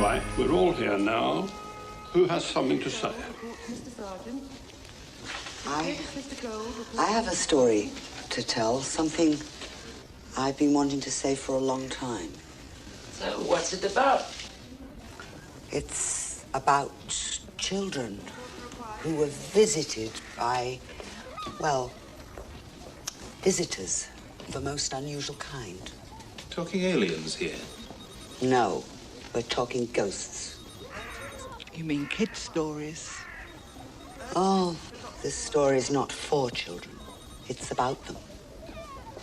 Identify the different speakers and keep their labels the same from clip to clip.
Speaker 1: Right, we're all here now. Who has something to say?
Speaker 2: I have a story to tell, something I've been wanting to say for a long time.
Speaker 3: So what's it about?
Speaker 2: It's about children who were visited by, well, visitors of a most unusual kind.
Speaker 4: Talking aliens here?
Speaker 2: No, we're talking ghosts.
Speaker 5: You mean kid stories?
Speaker 2: Oh, this story is not for children. It's about them.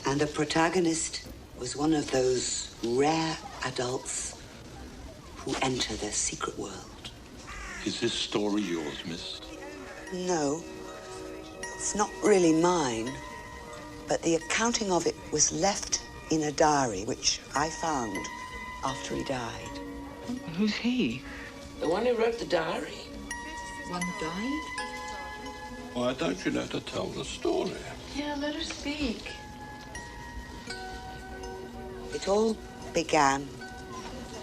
Speaker 2: And the protagonist was one of those rare adults who enter their secret world.
Speaker 1: Is this story yours, miss?
Speaker 2: No, it's not really mine, but the accounting of it was left in a diary, which I found after he died.
Speaker 5: Who's he?
Speaker 3: The one who wrote the diary.
Speaker 5: One who died?
Speaker 1: Why don't you let her tell the story?
Speaker 3: Yeah, let her speak.
Speaker 2: It all began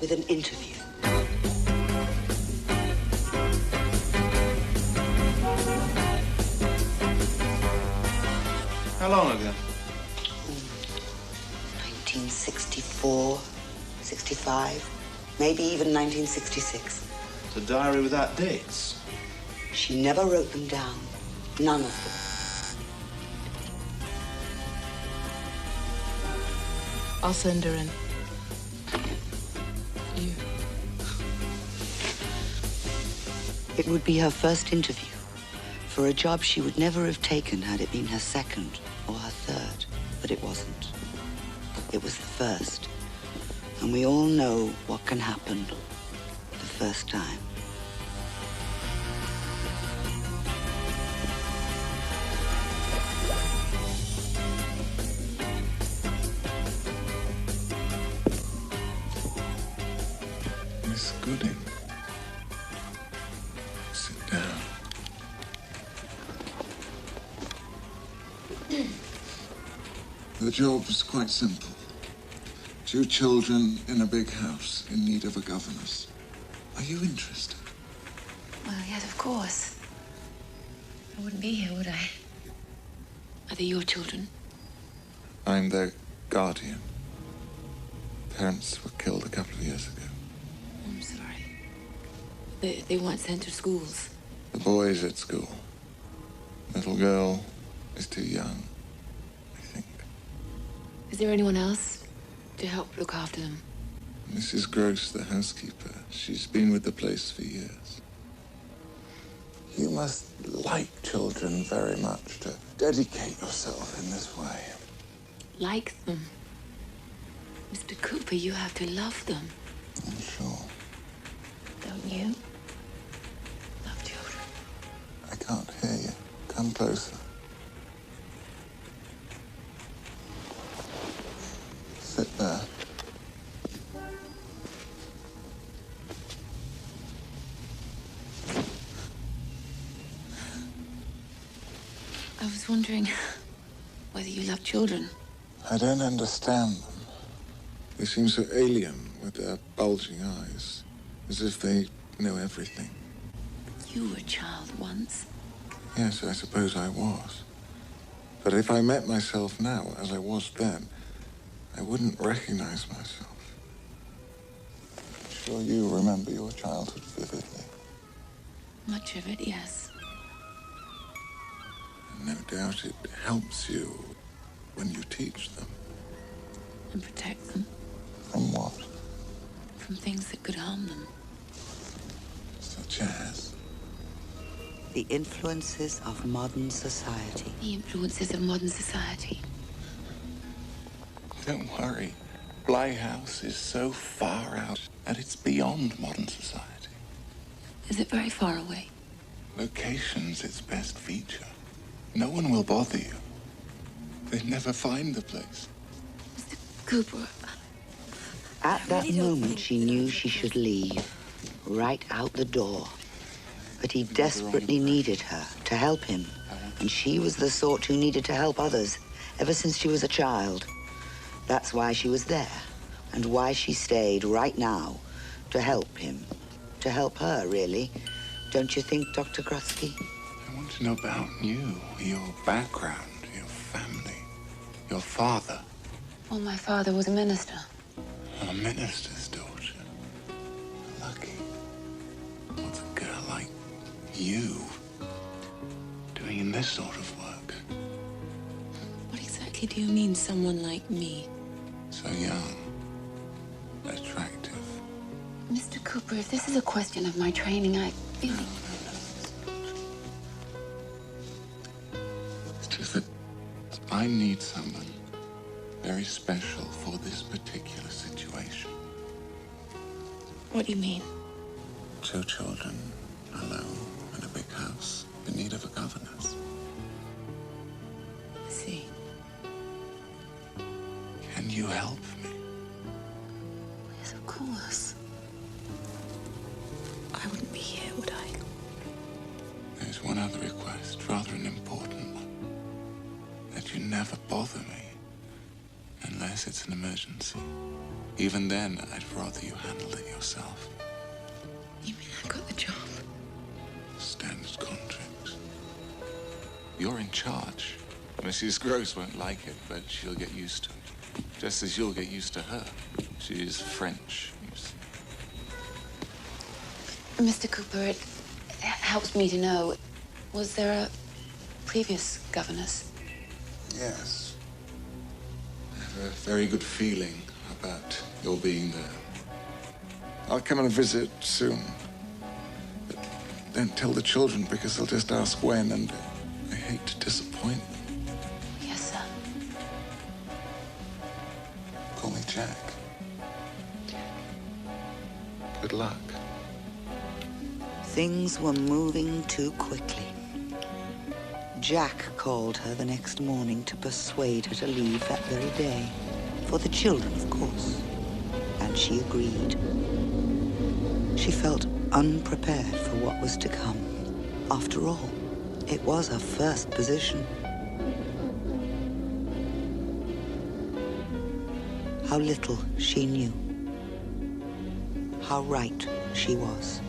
Speaker 2: with an interview.
Speaker 4: How long ago?
Speaker 2: 1964, 65, maybe even 1966.
Speaker 4: It's a diary without dates.
Speaker 2: She never wrote them down. None of them.
Speaker 6: I'll send her in. You.
Speaker 2: It would be her first interview for a job she would never have taken had it been her second or her third. But it wasn't. It was the first. And we all know what can happen the first time.
Speaker 7: Miss Gooding, sit down. The job was quite simple. 2 children in a big house in need of a governess. Are you interested?
Speaker 6: Well, yes, of course. I wouldn't be here, would I? Are they your children?
Speaker 7: I'm their guardian. Parents were killed a couple of years ago.
Speaker 6: I'm sorry. They weren't sent to schools.
Speaker 7: The boy's at school. Little girl is too young, I think.
Speaker 6: Is there anyone else to help look after them?
Speaker 7: Mrs. Gross, the housekeeper, she's been with the place for years. You must like children very much to dedicate yourself in this way.
Speaker 6: Like them? Mr. Cooper, you have to love them.
Speaker 7: I'm sure.
Speaker 6: Don't you? Love children.
Speaker 7: I can't hear you. Come closer. Sit there.
Speaker 6: I was wondering whether you love children.
Speaker 7: I don't understand them. They seem so alien with their bulging eyes, as if they know everything.
Speaker 6: You were a child once.
Speaker 7: Yes, I suppose I was. But if I met myself now, as I was then, I wouldn't recognize myself. I'm sure you remember your childhood vividly.
Speaker 6: Much of it, yes.
Speaker 7: And no doubt it helps you when you teach them.
Speaker 6: And protect them.
Speaker 7: From what?
Speaker 6: From things that could harm them.
Speaker 7: Such as?
Speaker 2: The influences of modern society.
Speaker 6: The influences of modern society.
Speaker 7: Don't worry. Bly House is so far out, and it's beyond modern society.
Speaker 6: Is it very far away?
Speaker 7: Location's its best feature. No one will bother you. They'd never find the place.
Speaker 6: Mr. Cooper.
Speaker 2: At that moment, she knew she should leave, right out the door. But he desperately needed her to help him. And she was the sort who needed to help others ever since she was a child. That's why she was there, and why she stayed right now To help him. To help her, really. Don't you think, Dr. Grusky?
Speaker 7: I want to know about you, your background, your family, your father.
Speaker 6: Well, my father was a minister.
Speaker 7: A minister's daughter. Lucky. What's a girl like you doing in this sort of work?
Speaker 6: What exactly do you mean, someone like me?
Speaker 7: So young. Attractive.
Speaker 6: Mr. Cooper, if this is a question of my training, I feel...
Speaker 7: No. It's just that I need someone very special for this particular situation.
Speaker 6: What do you mean?
Speaker 7: 2 children, alone, in a big house, in need of a governess.
Speaker 6: I see.
Speaker 7: Can you help me?
Speaker 6: Yes, of course. I wouldn't be here, would I?
Speaker 7: There's one other request, rather an important one. That you never bother me. Unless it's an emergency. Even then, I'd rather you handled it yourself.
Speaker 6: You mean I've got the job?
Speaker 7: Standard contract. You're in charge. Mrs. Gross won't like it, but she'll get used to it. Just as you'll get used to her. She's French, you see.
Speaker 6: Mr. Cooper, it helps me to know. Was there a previous governess?
Speaker 7: Yes. I have a very good feeling about your being there. I'll come and visit soon. But don't tell the children because they'll just ask when, and I hate to disappoint them.
Speaker 6: Yes, sir.
Speaker 7: Call me Jack. Good luck.
Speaker 2: Things were moving too quickly. Jack called her the next morning to persuade her to leave that very day. For the children, of course. And she agreed. She felt unprepared for what was to come. After all, it was her first position. How little she knew. How right she was.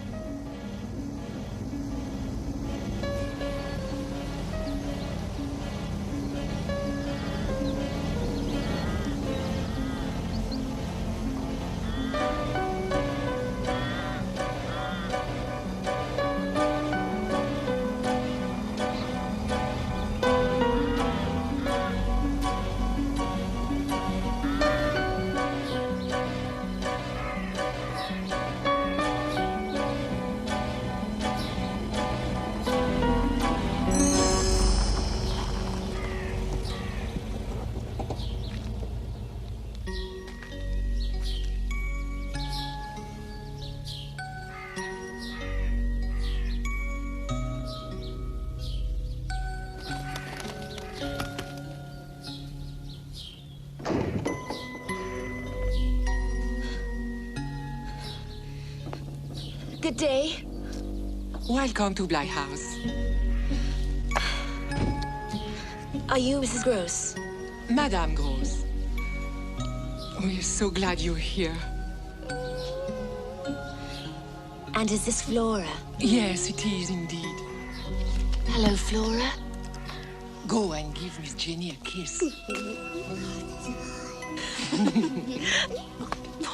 Speaker 6: Good day.
Speaker 8: Welcome to Bly House.
Speaker 6: Are you Mrs. Gross?
Speaker 8: Madame Gross. We're so glad you're here.
Speaker 6: And is this Flora?
Speaker 8: Yes, it is indeed.
Speaker 6: Hello, Flora.
Speaker 8: Go and give Miss Jenny a kiss.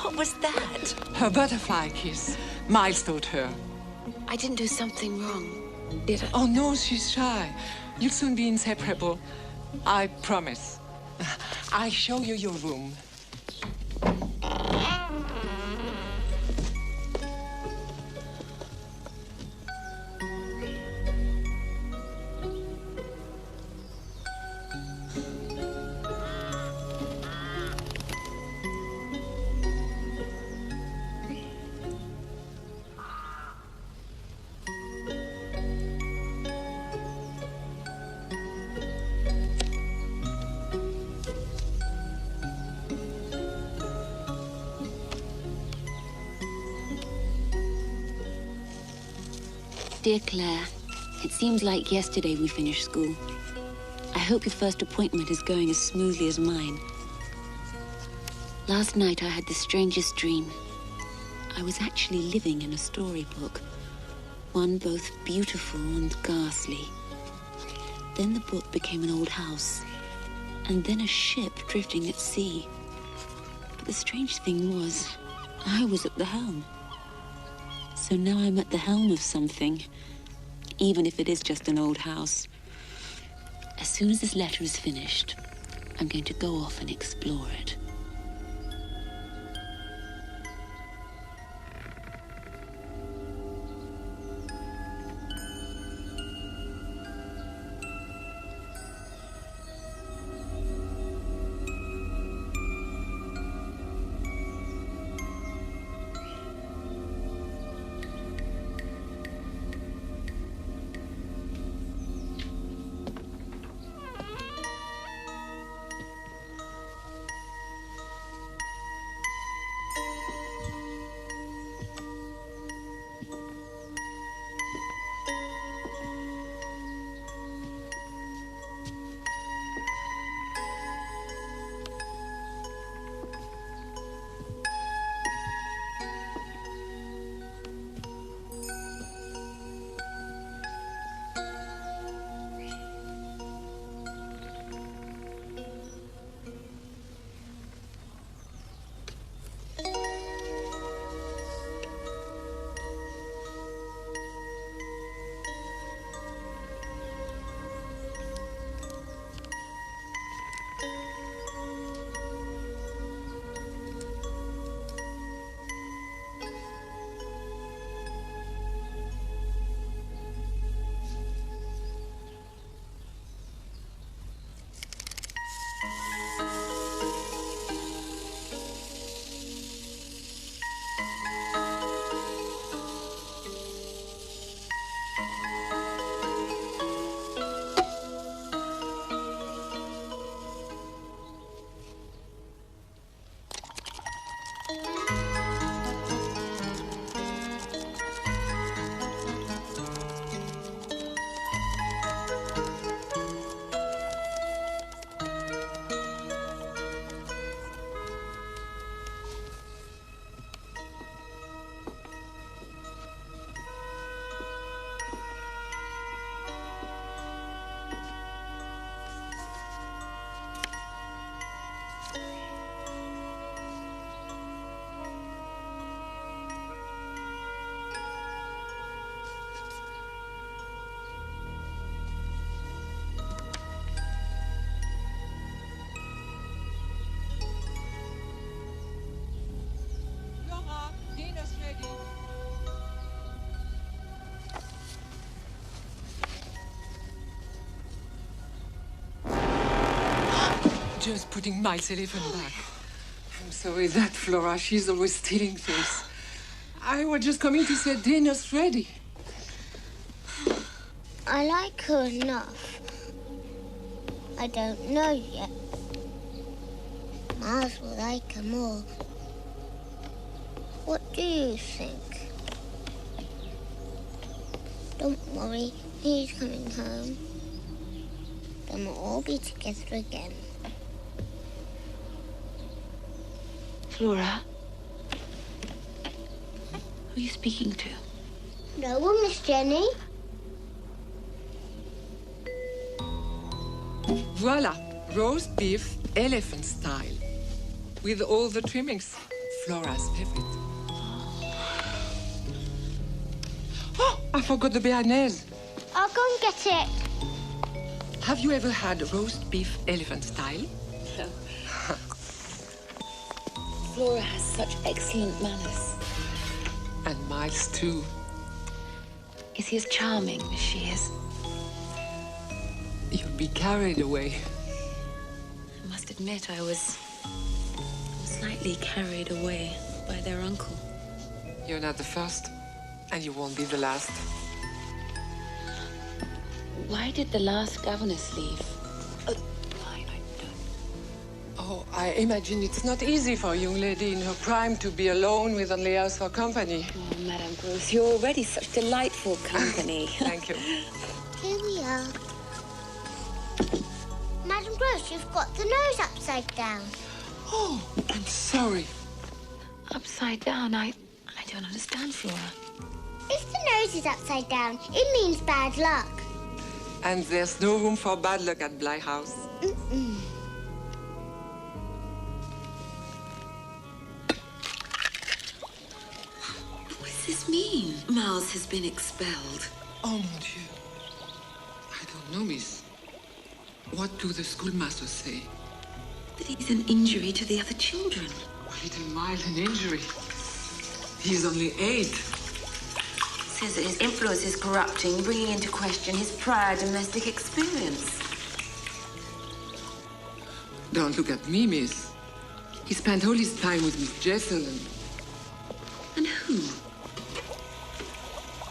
Speaker 6: What was that?
Speaker 8: Her butterfly kiss. Miles taught her.
Speaker 6: I didn't do something wrong, did I?
Speaker 8: Oh, no, she's shy. You'll soon be inseparable. I promise. I'll show you your room.
Speaker 9: Dear Claire, it seems like yesterday we finished school. I hope your first appointment is going as smoothly as mine. Last night I had the strangest dream. I was actually living in a storybook. One both beautiful and ghastly. Then the book became an old house. And then a ship drifting at sea. But the strange thing was, I was at the helm. So now I'm at the helm of something. Even if it is just an old house. As soon as this letter is finished, I'm going to go off and explore it.
Speaker 8: Just putting my telephone back. I'm sorry, that Flora, she's always stealing things. I was just coming to say dinner's ready.
Speaker 10: I like her enough. I don't know yet. Mars will like her more. What do you think? Don't worry, he's coming home. Then we'll all be together again.
Speaker 2: Flora? Who are you speaking to?
Speaker 10: No one, Miss Jenny.
Speaker 8: Voila, roast beef, elephant style. With all the trimmings. Flora's favorite. Oh, I forgot the béarnaise.
Speaker 10: I'll go and get it.
Speaker 8: Have you ever had roast beef elephant style?
Speaker 6: No. Flora has such excellent manners.
Speaker 8: And Miles, too.
Speaker 6: Is he as charming as she is?
Speaker 8: You'll be carried away.
Speaker 6: I must admit, I was slightly carried away by their uncle.
Speaker 8: You're not the first, and you won't be the last.
Speaker 6: Why did the last governess leave?
Speaker 8: Oh, I imagine it's not easy for a young lady in her prime to be alone with only us for company.
Speaker 6: Oh, Madame Gross, you're already such delightful company.
Speaker 8: Thank you.
Speaker 10: Here we are. Madame Gross, you've got the nose upside down.
Speaker 8: Oh, I'm sorry.
Speaker 6: Upside down, I I don't understand, Flora.
Speaker 10: If the nose is upside down, it means bad luck.
Speaker 8: And there's no room for bad luck at Bly House.
Speaker 2: What does this mean? Miles has been expelled.
Speaker 8: Oh, mon Dieu. I don't know, miss. What do the schoolmasters say?
Speaker 2: That he's an injury to the other children.
Speaker 8: A little mild an injury. He's only 8.
Speaker 6: Says that his influence is corrupting, bringing into question his prior domestic experience.
Speaker 8: Don't look at me, miss. He spent all his time with Miss Jessel
Speaker 2: And who?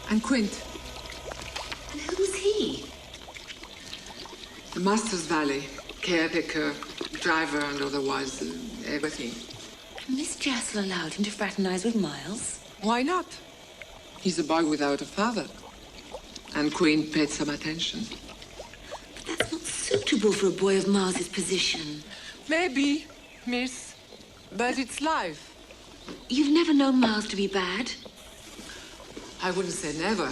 Speaker 8: and Quint,
Speaker 2: And who's he?
Speaker 8: the master's valet, caretaker, driver, and otherwise everything.
Speaker 6: Miss Jessel allowed him to fraternize with Miles?
Speaker 8: Why not? He's a boy without a father. And Quint paid some attention.
Speaker 2: But that's not suitable for a boy of Miles's position.
Speaker 8: Maybe, miss. But it's life.
Speaker 2: You've never known Miles to be bad?
Speaker 8: I wouldn't say never.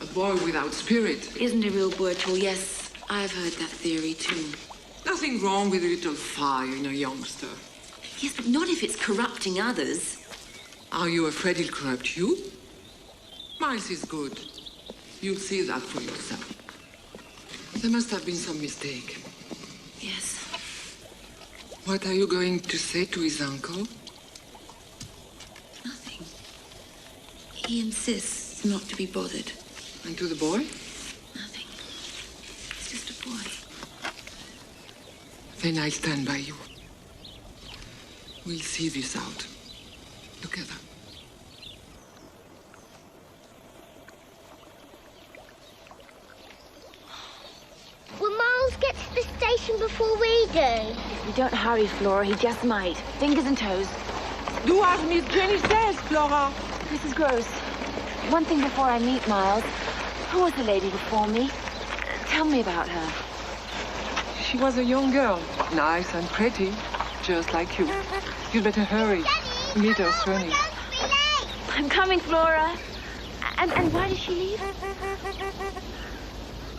Speaker 8: A boy without spirit.
Speaker 2: Isn't a real boy at all. Yes, I've heard that theory too.
Speaker 8: Nothing wrong with a little fire in a youngster.
Speaker 2: Yes, but not if it's corrupting others.
Speaker 8: Are you afraid he'll corrupt you? Miles is good. You'll see that for yourself. There must have been some mistake.
Speaker 2: Yes.
Speaker 8: What are you going to say to his uncle?
Speaker 2: Nothing. He insists not to be bothered.
Speaker 8: And to the boy?
Speaker 2: Nothing. He's just a boy.
Speaker 8: Then I'll stand by you. We'll see this out. Together.
Speaker 10: Will Miles get to the station before we do?
Speaker 6: If we don't hurry, Flora, he just might. Fingers and toes.
Speaker 8: Do as Miss Jenny says, Flora.
Speaker 6: Mrs. Gross, one thing before I meet Miles. Who was the lady before me? Tell me about her.
Speaker 8: She was a young girl, nice and pretty, just like you. You'd better hurry. Meet her soon.
Speaker 6: I'm coming, Flora. And why did she leave?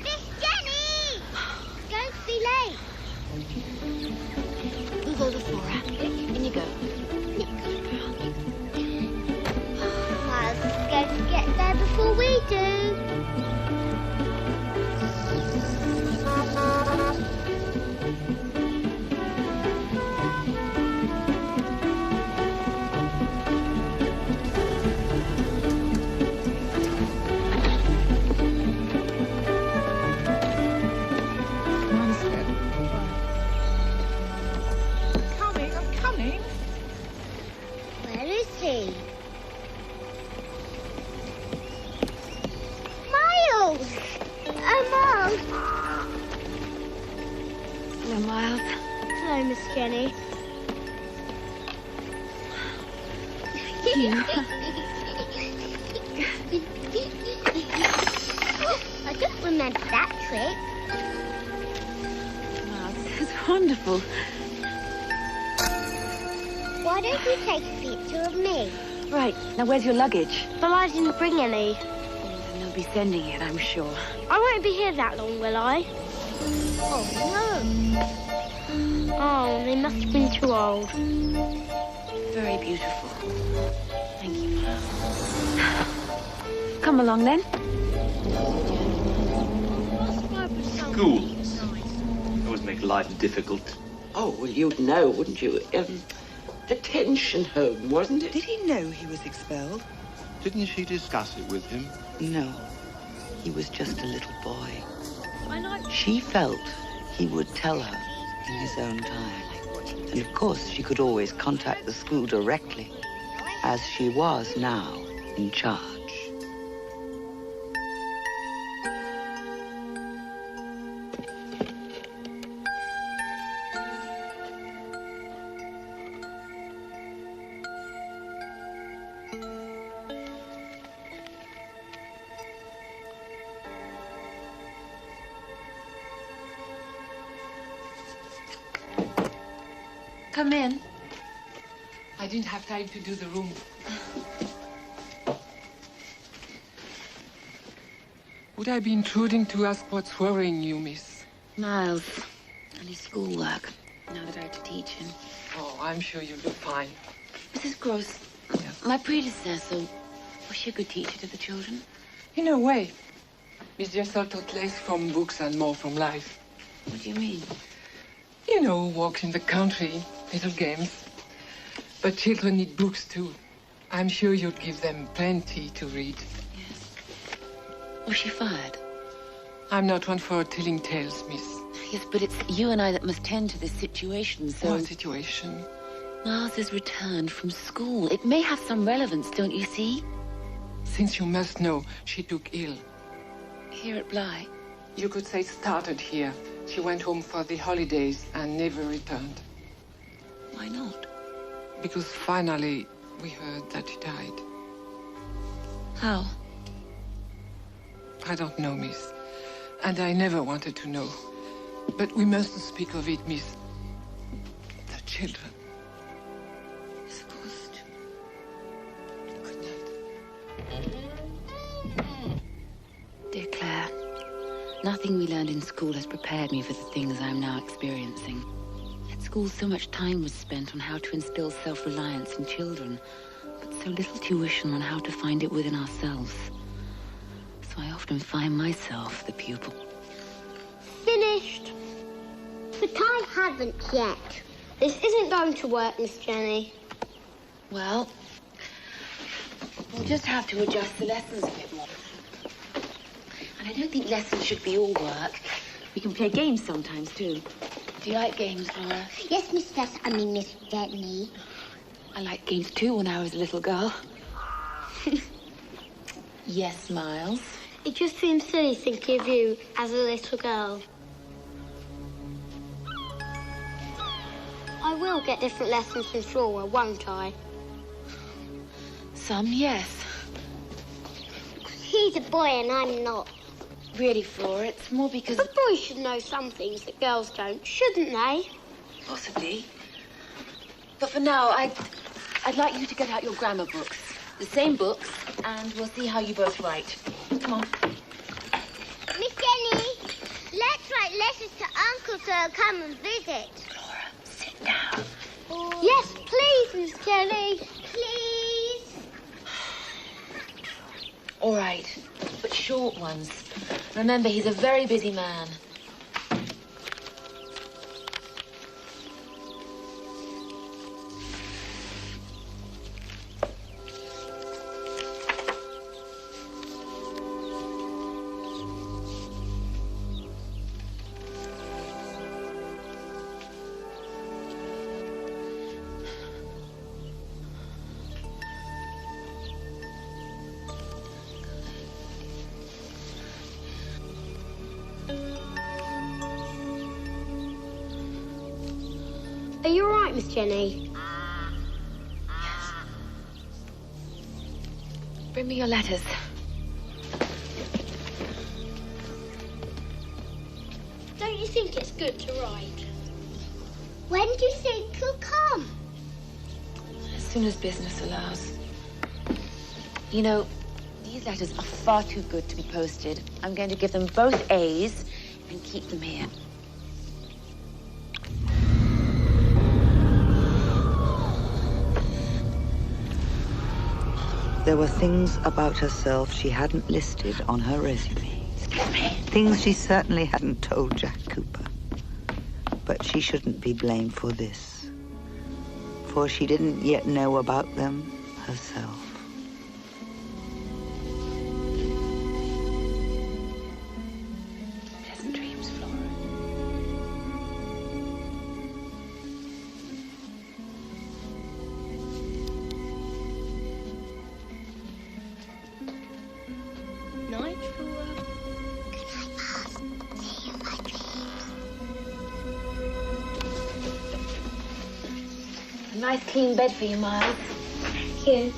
Speaker 10: Miss Jenny! Don't be late.
Speaker 6: Move over, Flora. In you go.
Speaker 10: Miles is going to get there before we do.
Speaker 8: I'm coming.
Speaker 10: Where is he? Miles! Miles!
Speaker 6: Hello, Miles.
Speaker 10: Hello, Miss Jenny. I don't remember that trick.
Speaker 6: Miles, this is wonderful.
Speaker 10: Why don't you take a picture of me?
Speaker 6: Right, now where's your luggage?
Speaker 10: But I didn't bring any.
Speaker 6: Then they'll be sending it, I'm sure.
Speaker 10: I won't be here that long, will I? Oh, no. Oh, they must have been too old.
Speaker 6: Very beautiful. Thank you, Miles. Come along, then.
Speaker 11: Schools always make life difficult.
Speaker 3: Oh, well, you'd know, wouldn't you? Detention home, wasn't it?
Speaker 5: Did he know he was expelled?
Speaker 4: Didn't she discuss it with him?
Speaker 2: No, he was just a little boy. She felt he would tell her in his own time. And of course, she could always contact the school directly, as she was now in charge.
Speaker 6: Come in.
Speaker 8: I didn't have time to do the room. Would I be intruding to ask what's worrying you, miss?
Speaker 6: Miles, and his schoolwork, now that I have to teach him.
Speaker 8: Oh, I'm sure you'll do fine.
Speaker 6: Mrs. Gross,
Speaker 8: Yes.
Speaker 6: my predecessor, was she a good teacher to the children?
Speaker 8: In a way. Miss Jessel taught less from books and more from life.
Speaker 6: What do you mean?
Speaker 8: You know, walks in the country, little games. But children need books too. I'm sure you'd give them plenty to read.
Speaker 6: Yes. Was she fired?
Speaker 8: I'm not one for telling tales, miss.
Speaker 6: Yes, but it's you and I that must tend to this situation, so...
Speaker 8: What situation?
Speaker 6: Miles has returned from school. It may have some relevance, don't you see?
Speaker 8: Since you must know, she took ill.
Speaker 6: Here at Bly.
Speaker 8: You could say started here. She went home for the holidays and never returned.
Speaker 6: Why not?
Speaker 8: Because finally, we heard that she died.
Speaker 6: How?
Speaker 8: I don't know, miss. And I never wanted to know. But we mustn't speak of it, miss. The children.
Speaker 6: Supposed.
Speaker 8: Good night.
Speaker 6: Dear Claire, nothing we learned in school has prepared me for the things I'm now experiencing. At school, so much time was spent on how to instill self-reliance in children, but so little tuition on how to find it within ourselves. So I often find myself the pupil.
Speaker 10: Finished. But I haven't yet. This isn't going to work, Miss Jenny.
Speaker 6: Well, we'll just have to adjust the lessons a bit more. And I don't think lessons should be all work. We can play games sometimes, too. Do you like games, Laura?
Speaker 10: Yes, Miss Jenny.
Speaker 6: I liked games, too, when I was a little girl. Yes, Miles?
Speaker 10: It just seems silly thinking of you as a little girl. I will get different lessons from Flora, won't I?
Speaker 6: Some, yes.
Speaker 10: He's a boy and I'm not.
Speaker 6: Really, Flora, it's more because...
Speaker 10: But boys should know some things that girls don't, shouldn't they?
Speaker 6: Possibly. But for now, I'd like you to get out your grammar books. The same books, and we'll see how you both write. Come on.
Speaker 10: Miss Jenny, let's write letters to Uncle so he'll come and visit.
Speaker 6: Flora, sit down.
Speaker 10: Yes, please, Miss Jenny. Please.
Speaker 6: All right, but short ones. Remember, he's a very busy man.
Speaker 10: Are you all right, Miss Jenny?
Speaker 6: Yes. Bring me your letters.
Speaker 10: Don't you think it's good to write? When do you think he'll come?
Speaker 6: As soon as business allows. You know, these letters are far too good to be posted. I'm going to give them both A's and keep them here.
Speaker 2: There were things about herself she hadn't listed on her resume.
Speaker 6: Excuse me.
Speaker 2: Things she certainly hadn't told Jack Cooper. But she shouldn't be blamed for this, for she didn't yet know about them herself.
Speaker 6: Pleasant dreams, Flora.
Speaker 10: Night, Flora. Good night, Mom. See you in my dreams.
Speaker 6: A nice clean bed for you, Miles.
Speaker 10: Thank you.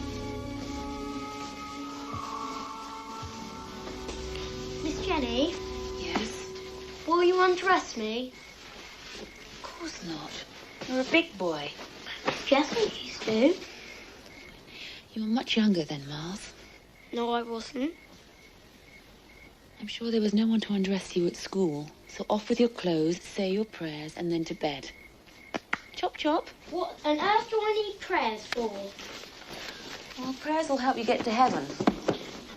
Speaker 10: Miss Jenny,
Speaker 6: Yes?
Speaker 10: will you undress me?
Speaker 6: Of course not. You're a big boy.
Speaker 10: Jessie used to.
Speaker 6: You were much younger then, Miles.
Speaker 10: No, I wasn't.
Speaker 6: I'm sure there was no one to undress you at school. So off with your clothes, say your prayers, and then to bed. Chop, chop.
Speaker 10: What on earth do I need prayers for?
Speaker 6: Well, prayers will help you get to heaven.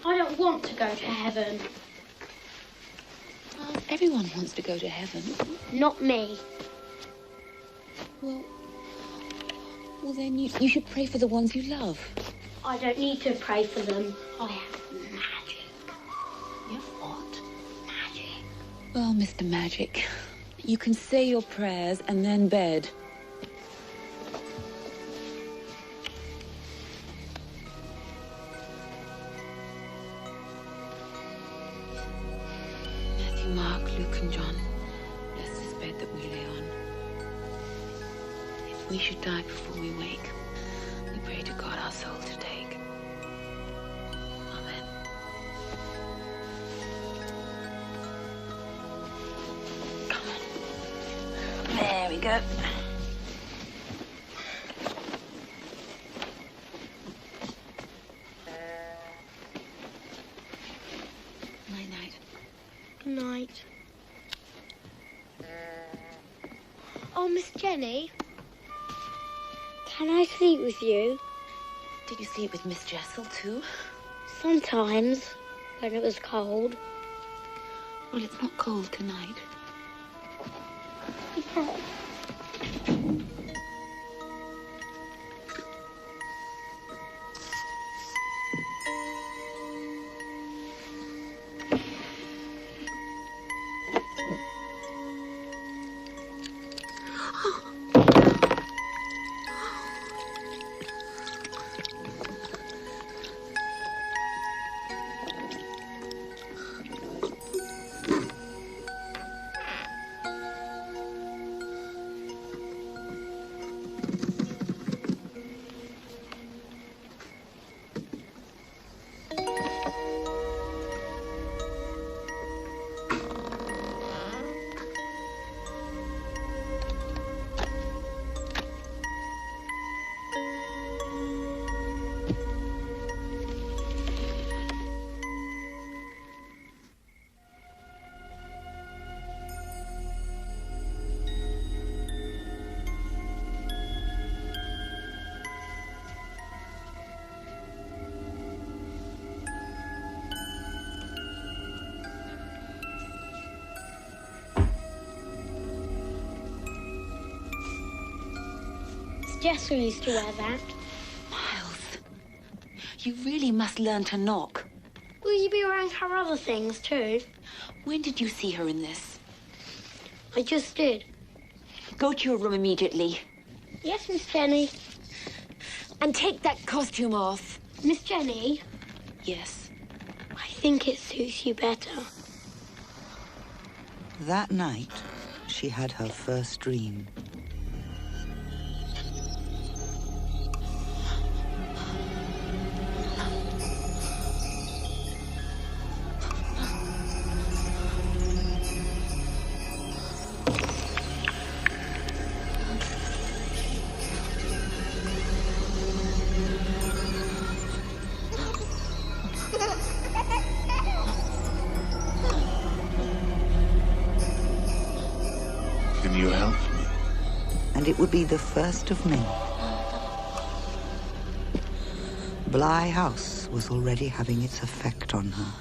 Speaker 10: I don't want to go to heaven.
Speaker 6: Well, everyone wants to go to heaven.
Speaker 10: Not me.
Speaker 6: Well, then you should pray for the ones you love.
Speaker 10: I don't need to pray for them. I have magic.
Speaker 6: You have what? Magic. Well, Mr. Magic, you can say your prayers and then bed. Matthew, Mark, Luke, and John, bless this bed that we lay on. If we should die before we wake, we pray to God our soul to take. Amen. Come on. There we go. Night-night.
Speaker 10: Good night. Oh, Miss Jenny. Can I sleep with you?
Speaker 6: Did you sleep with Miss Jessel too?
Speaker 10: Sometimes, when it was cold.
Speaker 6: Well, it's not cold tonight.
Speaker 10: Jessel used to wear that.
Speaker 6: Miles, you really must learn to knock.
Speaker 10: Will you be around her other things too?
Speaker 6: When did you see her in this?
Speaker 10: I just did.
Speaker 6: Go to your room immediately.
Speaker 10: Yes, Miss Jenny.
Speaker 6: And take that costume off.
Speaker 10: Miss Jenny?
Speaker 6: Yes?
Speaker 10: I think it suits you better.
Speaker 2: That night, she had her first dream.
Speaker 7: Can you help me?
Speaker 2: And it would be the first of many. Bly House was already having its effect on her.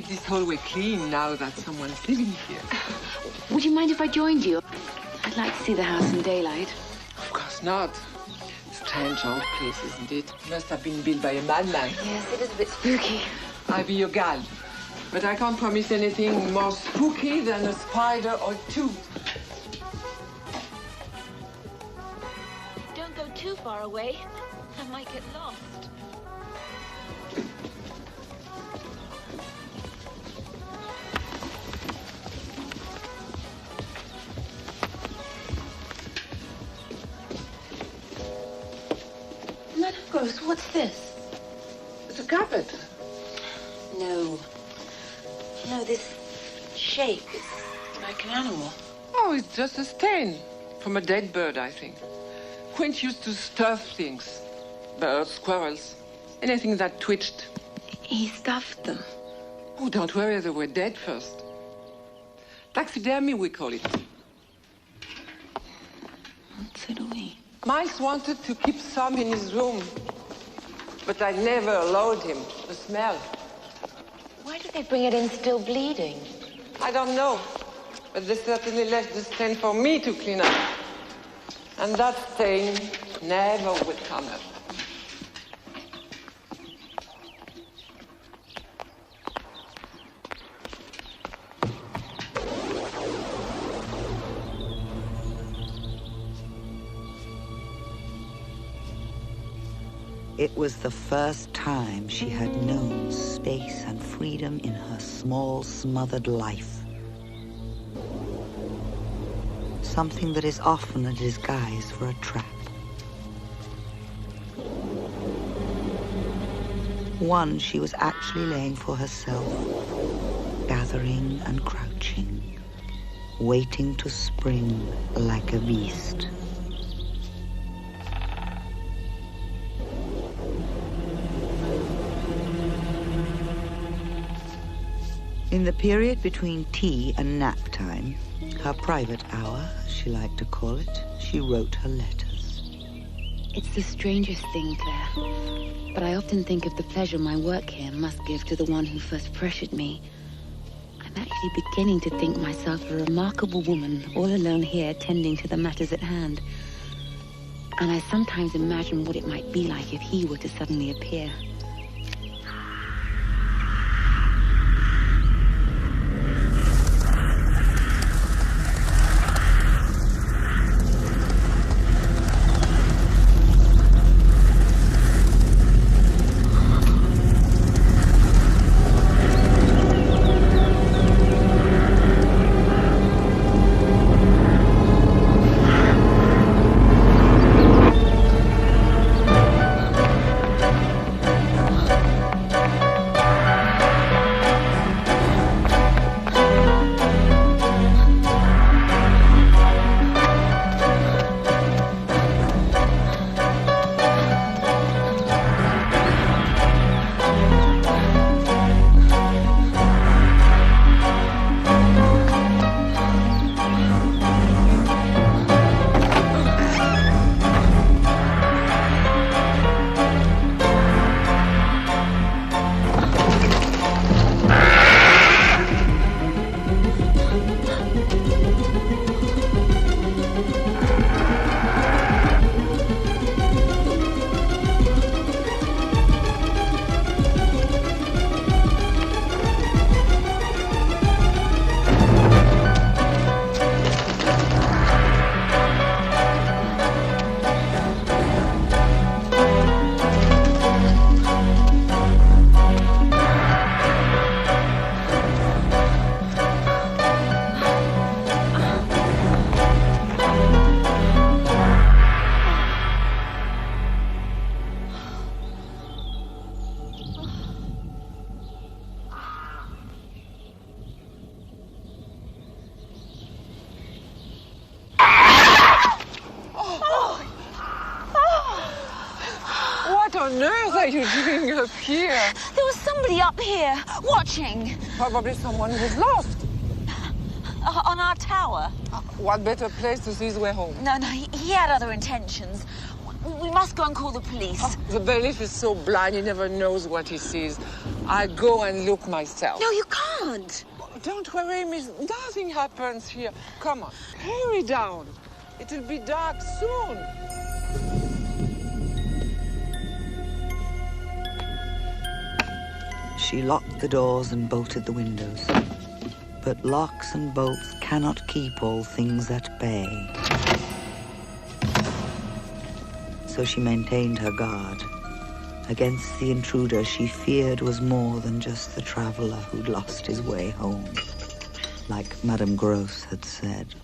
Speaker 8: This hallway clean now that someone's living here.
Speaker 6: Would you mind if I joined you? I'd like to see the house in daylight.
Speaker 8: Of course not. Strange old place, isn't it? Must have been built by a madman.
Speaker 6: Yes, it is a bit spooky.
Speaker 8: I'll be your gal. But I can't promise anything more spooky than a spider or two.
Speaker 6: Don't go too far away. I might get lost. Gross, what's this?
Speaker 3: It's a cupboard.
Speaker 6: No. No, this shape, it's like an animal.
Speaker 8: Oh, it's just a stain. From a dead bird, I think. Quint used to stuff things. Birds, squirrels, anything that twitched.
Speaker 6: He stuffed them.
Speaker 8: Oh, don't worry, they were dead first. Taxidermy, we call it.
Speaker 6: So do we.
Speaker 8: Mice wanted to keep some in his room, but I never allowed him. The smell.
Speaker 6: Why did they bring it in still bleeding?
Speaker 8: I don't know, but they certainly left the stain for me to clean up. And that stain never will come up.
Speaker 2: It was the first time she had known space and freedom in her small, smothered life. Something that is often a disguise for a trap. One she was actually laying for herself, gathering and crouching, waiting to spring like a beast. In the period between tea and nap time, her private hour, she liked to call it, she wrote her letters.
Speaker 6: It's the strangest thing, Claire. But I often think of the pleasure my work here must give to the one who first pressured me. I'm actually beginning to think myself a remarkable woman, all alone here, tending to the matters at hand. And I sometimes imagine what it might be like if he were to suddenly appear.
Speaker 8: What on earth are you doing up here?
Speaker 9: There was somebody up here, watching.
Speaker 8: Probably someone who's lost.
Speaker 9: On our tower.
Speaker 8: What better place to see his way home?
Speaker 9: No, he had other intentions. We must go and call the police.
Speaker 8: Oh, the bailiff is so blind, he never knows what he sees. I'll go and look myself.
Speaker 9: No, you can't.
Speaker 8: Don't worry, miss. Nothing happens here. Come on, hurry down. It'll be dark soon.
Speaker 2: She locked the doors and bolted the windows. But locks and bolts cannot keep all things at bay. So she maintained her guard against the intruder she feared was more than just the traveler who'd lost his way home, like Madame Gross had said.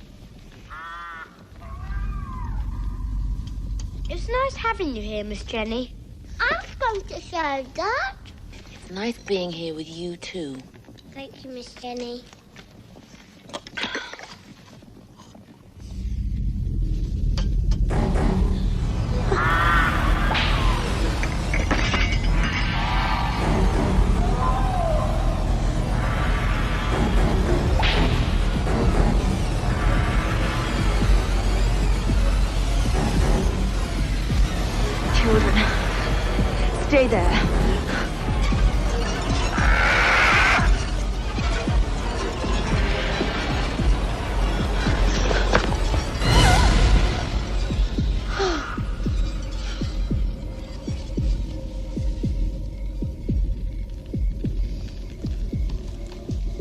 Speaker 10: It's nice having you here, Miss Jenny. I'm supposed to show that.
Speaker 6: It's nice being here with you, too.
Speaker 10: Thank you, Miss Jenny.
Speaker 6: Children, stay there.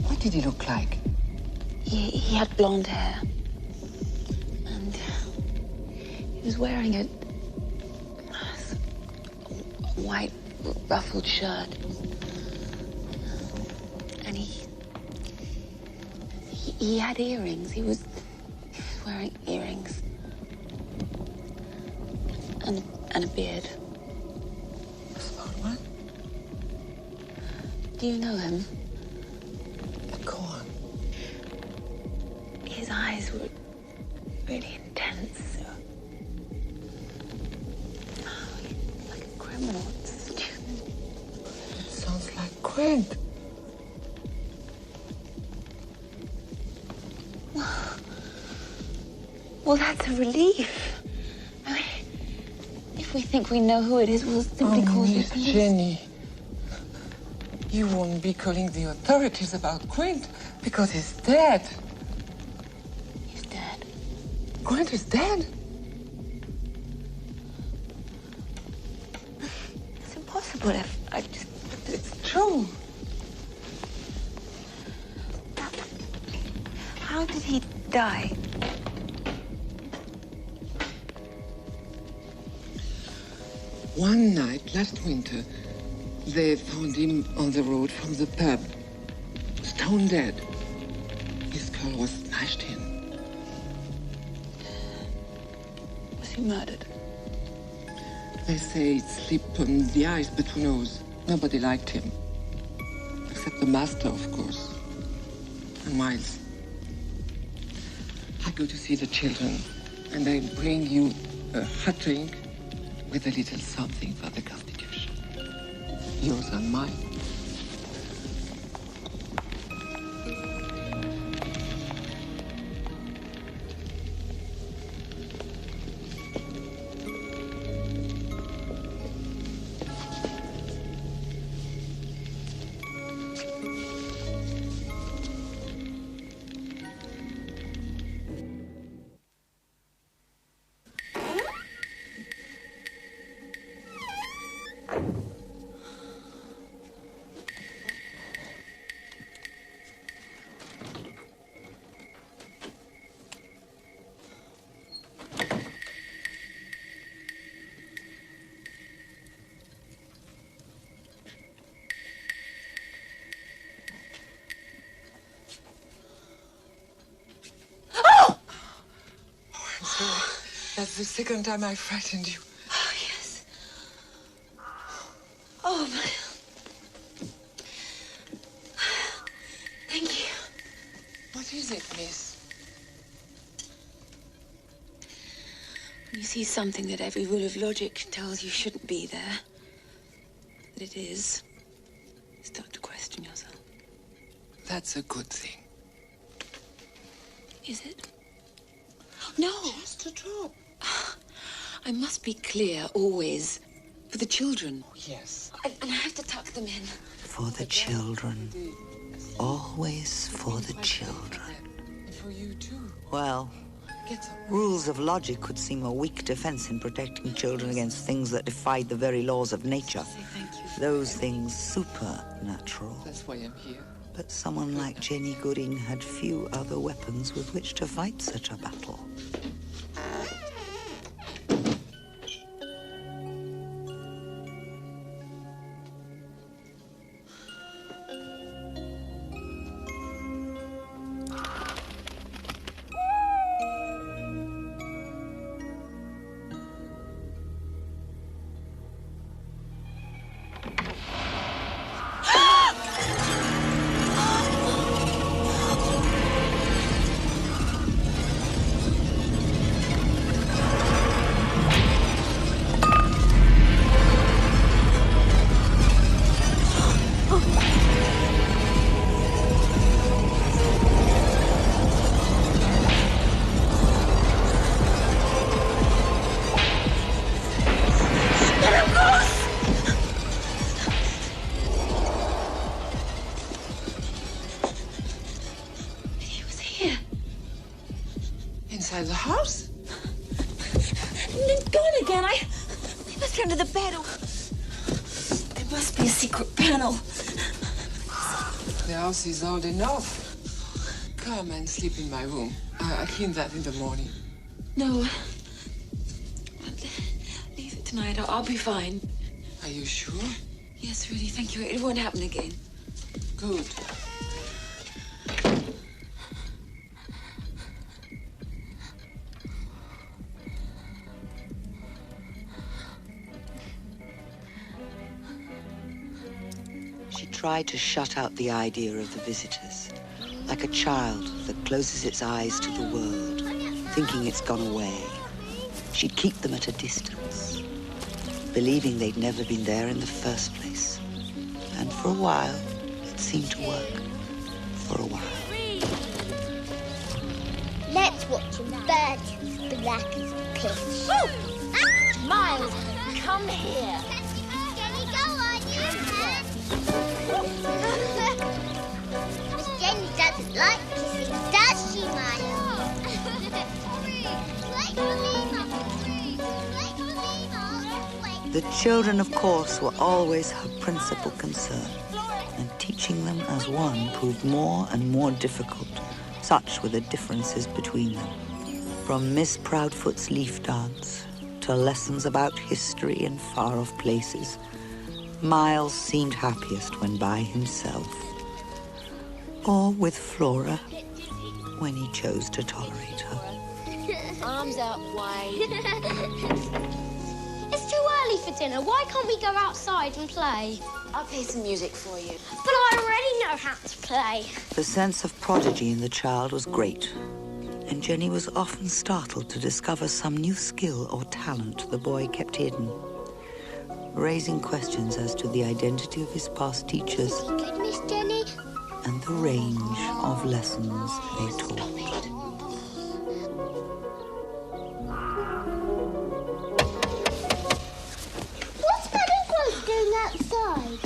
Speaker 8: What did he look like?
Speaker 6: He had blonde hair. And he was wearing a white ruffled shirt. And he had earrings. He was wearing earrings. And a beard.
Speaker 8: What?
Speaker 6: Do you know him?
Speaker 8: Go on.
Speaker 6: His eyes were really intense. Like a criminal.
Speaker 8: It sounds like Quint.
Speaker 6: Well, that's a relief. I mean, if we think we know who it is, we'll simply call the
Speaker 8: Miss
Speaker 6: police.
Speaker 8: Jenny, you won't be calling the authorities about Quint because he's dead.
Speaker 6: He's dead.
Speaker 8: Quint is dead?
Speaker 6: It's impossible if I just...
Speaker 8: It's true.
Speaker 6: How did he die?
Speaker 8: One night last winter, they found him on the road from the pub, stone dead. His skull was smashed in.
Speaker 6: Was he murdered?
Speaker 8: They say it slipped on the ice, but who knows? Nobody liked him. Except the master, of course. And Miles. I go to see the children, and I bring you a hot drink with a little something for the Constitution. Yours and mine. That's the second time I frightened you.
Speaker 6: Oh, yes. Oh, my... Thank you.
Speaker 8: What is it, miss?
Speaker 6: When you see something that every rule of logic tells you shouldn't be there, that it is, you start to question yourself.
Speaker 8: That's a good thing.
Speaker 6: Is it? No.
Speaker 8: Just a drop.
Speaker 6: I must be clear, always. For the children.
Speaker 8: Oh, yes.
Speaker 6: And I have to tuck them in.
Speaker 2: For the children. Always for the children.
Speaker 8: And for you, too.
Speaker 2: Well, rules of logic could seem a weak defense in protecting children against things that defied the very laws of nature. Those things supernatural.
Speaker 8: That's why I'm here.
Speaker 2: But someone like Jenny Gooding had few other weapons with which to fight such a battle.
Speaker 8: inside the house?
Speaker 9: It's gone again. I must be under the bed. Or... There must be a secret panel.
Speaker 8: The house is old enough. Come and sleep in my room. I'll clean that in the morning.
Speaker 9: No. Leave it tonight. I'll be fine.
Speaker 8: Are you sure?
Speaker 9: Yes, really. Thank you. It won't happen again.
Speaker 8: Good.
Speaker 2: She tried to shut out the idea of the visitors, like a child that closes its eyes to the world, thinking it's gone away. She'd keep them at a distance, believing they'd never been there in the first place. And for a while, it seemed to work. For a while.
Speaker 10: Let's watch him burn his black as pitch. Ah!
Speaker 12: Miles, come here.
Speaker 10: Jenny, go on, you can. Miss Jenny doesn't like kissing, does she, Miles?
Speaker 2: The children, of course, were always her principal concern, and teaching them as one proved more and more difficult. Such were the differences between them. From Miss Proudfoot's leaf dance to lessons about history and far-off places, Miles seemed happiest when by himself, or with Flora when he chose to tolerate her.
Speaker 12: Arms out wide.
Speaker 10: It's too early for dinner. Why can't we go outside and play?
Speaker 12: I'll play some music for you.
Speaker 10: But I already know how to play.
Speaker 2: The sense of prodigy in the child was great, and Jenny was often startled to discover some new skill or talent the boy kept hidden, raising questions as to the identity of his past teachers
Speaker 10: Good, Miss Jenny.
Speaker 2: and the range of lessons they taught.
Speaker 10: What's Madam Quint doing outside?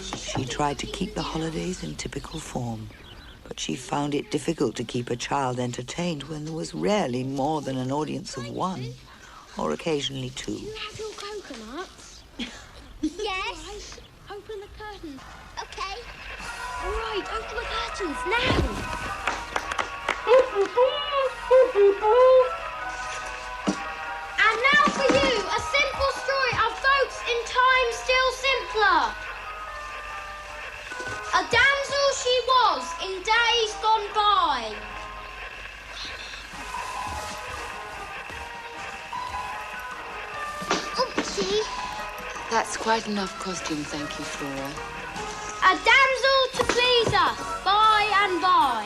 Speaker 2: She tried to keep the holidays in typical form, but she found it difficult to keep a child entertained when there was rarely more than an audience of one, or occasionally two.
Speaker 10: You have your coconuts? Yes. Right. Open the curtains. Okay. All right, open the curtains now. And now for you, a simple story of goats in times still simpler. A damsel she was in days gone by. Oopsie.
Speaker 6: That's quite enough costume, thank you, Flora.
Speaker 10: A damsel to please us by and by.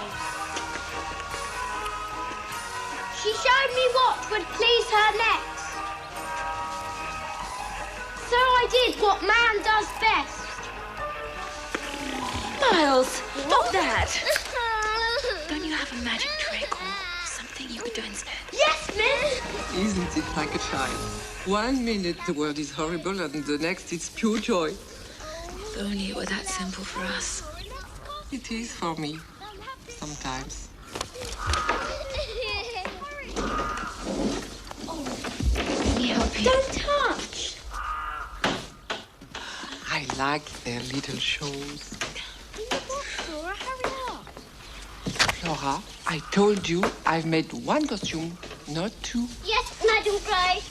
Speaker 10: She showed me what would please her next. So I did what man does best.
Speaker 9: Miles, stop that. Don't you have a magic trick or something you could do instead?
Speaker 10: Yes, miss.
Speaker 8: Isn't it like a child? 1 minute the world is horrible and the next it's pure joy.
Speaker 9: If only it were that simple for us.
Speaker 8: It is for me, sometimes.
Speaker 9: Let me help you.
Speaker 10: Don't touch.
Speaker 8: I like their little shows.
Speaker 10: Flora, hurry up.
Speaker 8: Flora, I told you I've made one costume, not two.
Speaker 10: Yes, Madam Gray.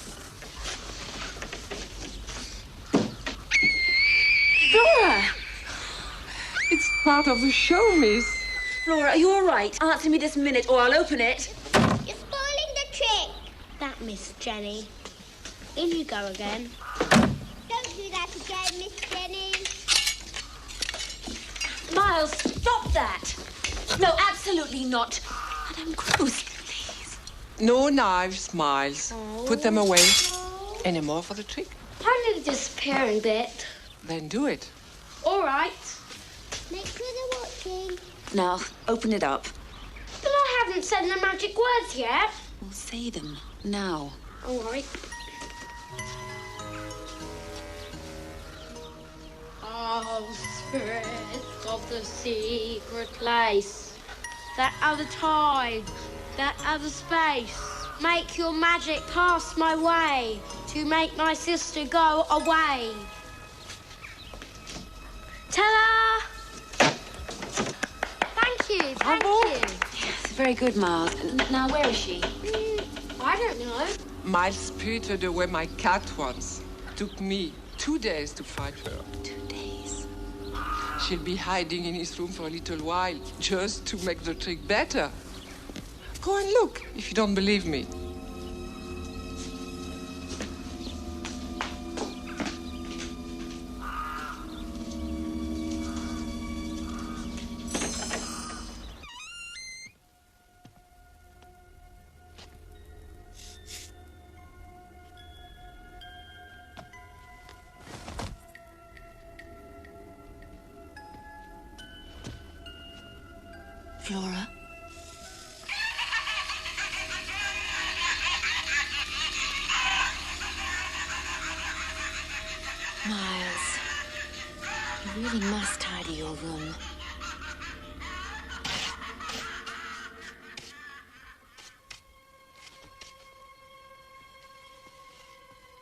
Speaker 9: Flora!
Speaker 8: It's part of the show, miss.
Speaker 9: Flora, are you all right? Answer me this minute or I'll open it.
Speaker 10: You're spoiling the trick. That Miss Jenny. In you go again. Don't do that again, Miss Jenny.
Speaker 9: Miles, stop that. No, absolutely not. Madame Cruz, please.
Speaker 8: No knives, Miles. Put them away. Any more for the trick?
Speaker 10: Only the disappearing bit.
Speaker 8: Then do it.
Speaker 10: All right. Make sure they're watching.
Speaker 9: Now, open it up.
Speaker 10: But I haven't said the magic words yet.
Speaker 9: We'll say them now.
Speaker 10: All right. Oh, spirits of the secret place that other time that other space. Make your magic pass my way to make my sister go away. Ta-da! Thank you, thank you.
Speaker 6: It's very good, Miles. Now, where is she?
Speaker 10: I don't know.
Speaker 8: Miles spirited away my cat once. Took me 2 days to find her.
Speaker 6: 2 days.
Speaker 8: She'll be hiding in his room for a little while, just to make the trick better. Go and look, if you don't believe me.
Speaker 9: Flora? Miles, you really must tidy your room.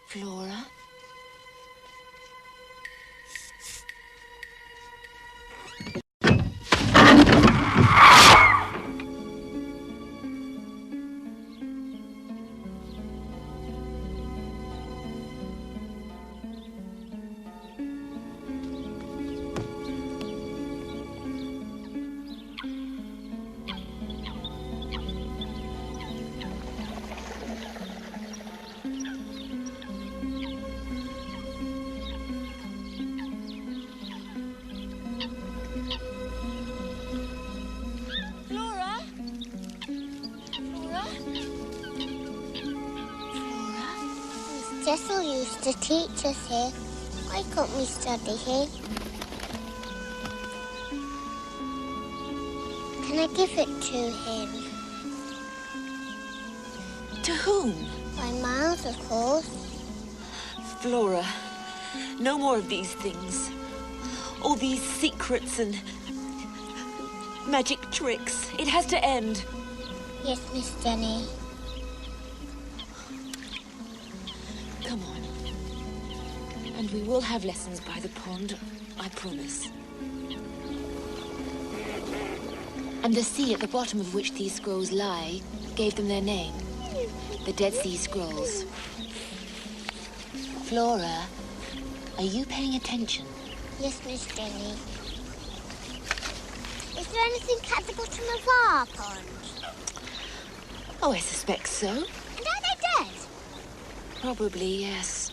Speaker 9: Flora?
Speaker 10: Cecil used to teach us here. Why can't we study here? Can I give it to him?
Speaker 9: To whom?
Speaker 10: By Miles, of course.
Speaker 9: Flora, no more of these things. All these secrets and magic tricks. It has to end.
Speaker 10: Yes, Miss Jenny.
Speaker 9: Come on. And we will have lessons by the pond, I promise. And the sea at the bottom of which these scrolls lie gave them their name. The Dead Sea Scrolls. Flora, are you paying attention?
Speaker 10: Yes, Miss Jenny. Is there anything at the bottom of our pond?
Speaker 9: Oh, I suspect so.
Speaker 10: And are they dead?
Speaker 9: Probably, yes.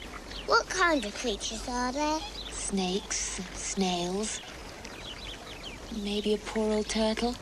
Speaker 10: What kind of creatures are there?
Speaker 9: Snakes, snails. Maybe a poor old turtle.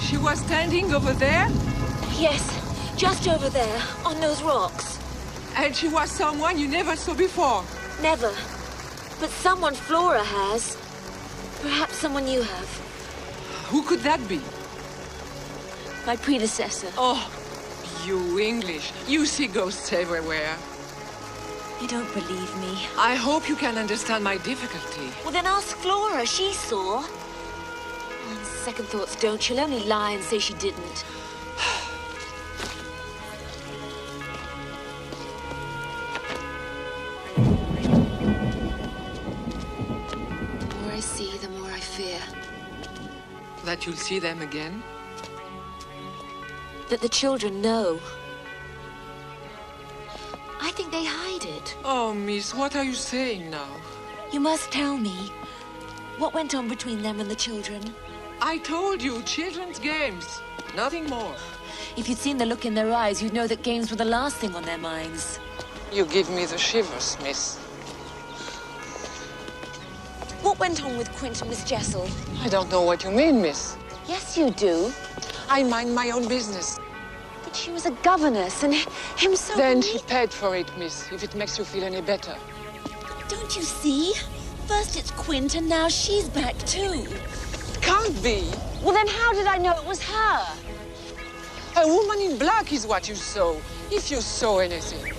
Speaker 8: She was standing over there?
Speaker 9: Yes, just over there, on those rocks.
Speaker 8: And she was someone you never saw before?
Speaker 9: Never. But someone Flora has. Perhaps someone you have.
Speaker 8: Who could that be?
Speaker 9: My predecessor.
Speaker 8: Oh, you English. You see ghosts everywhere.
Speaker 9: You don't believe me.
Speaker 8: I hope you can understand my difficulty.
Speaker 9: Well, then ask Flora. She saw. On second thoughts, don't. She'll only lie and say she didn't.
Speaker 6: The more I see, the more I fear.
Speaker 8: That you'll see them again?
Speaker 9: That the children know. I think they hide it.
Speaker 8: Oh, miss, what are you saying now?
Speaker 9: You must tell me. What went on between them and the children?
Speaker 8: I told you, children's games. Nothing more.
Speaker 12: If you'd seen the look in their eyes, you'd know that games were the last thing on their minds.
Speaker 8: You give me the shivers, miss.
Speaker 12: What went on with Quint and Miss Jessel?
Speaker 8: I don't know what you mean, miss.
Speaker 12: Yes, you do.
Speaker 8: I mind my own business.
Speaker 12: But she was a governess, and him so...
Speaker 8: Then she paid for it, miss, if it makes you feel any better.
Speaker 12: Don't you see? First it's Quint, and now she's back too.
Speaker 8: It can't be.
Speaker 12: Well, then how did I know it was her?
Speaker 8: A woman in black is what you saw, if you saw anything.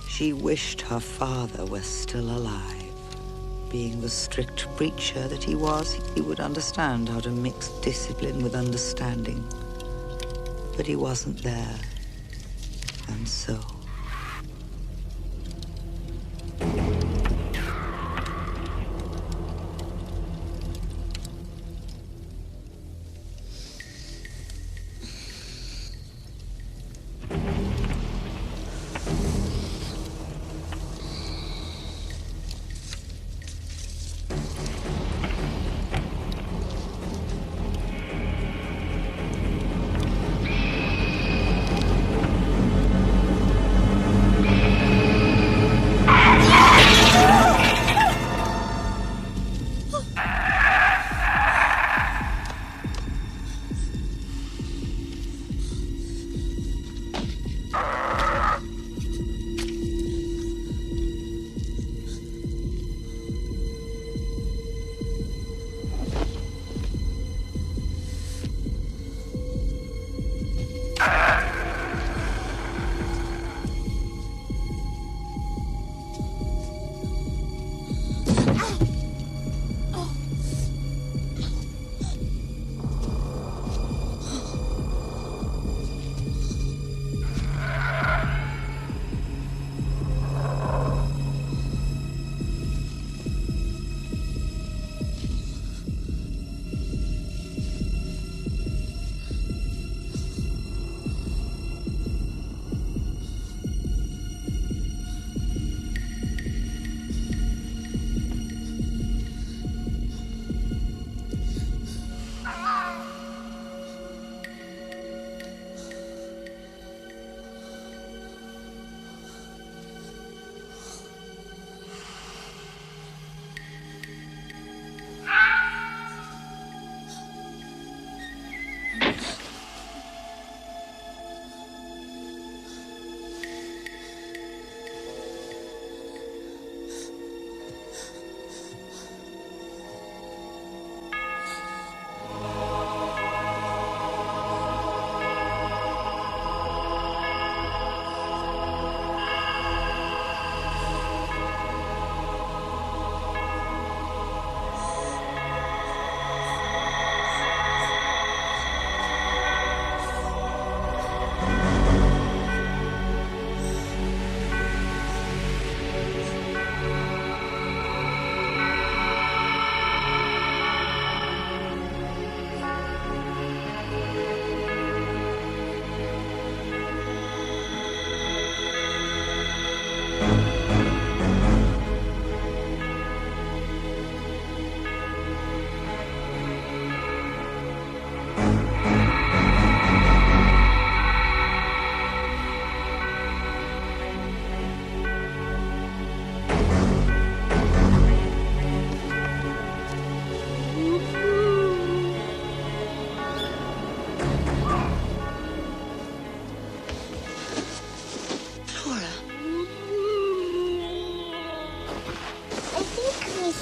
Speaker 2: She wished her father were still alive. Being the strict preacher that he was, he would understand how to mix discipline with understanding. But he wasn't there. And so...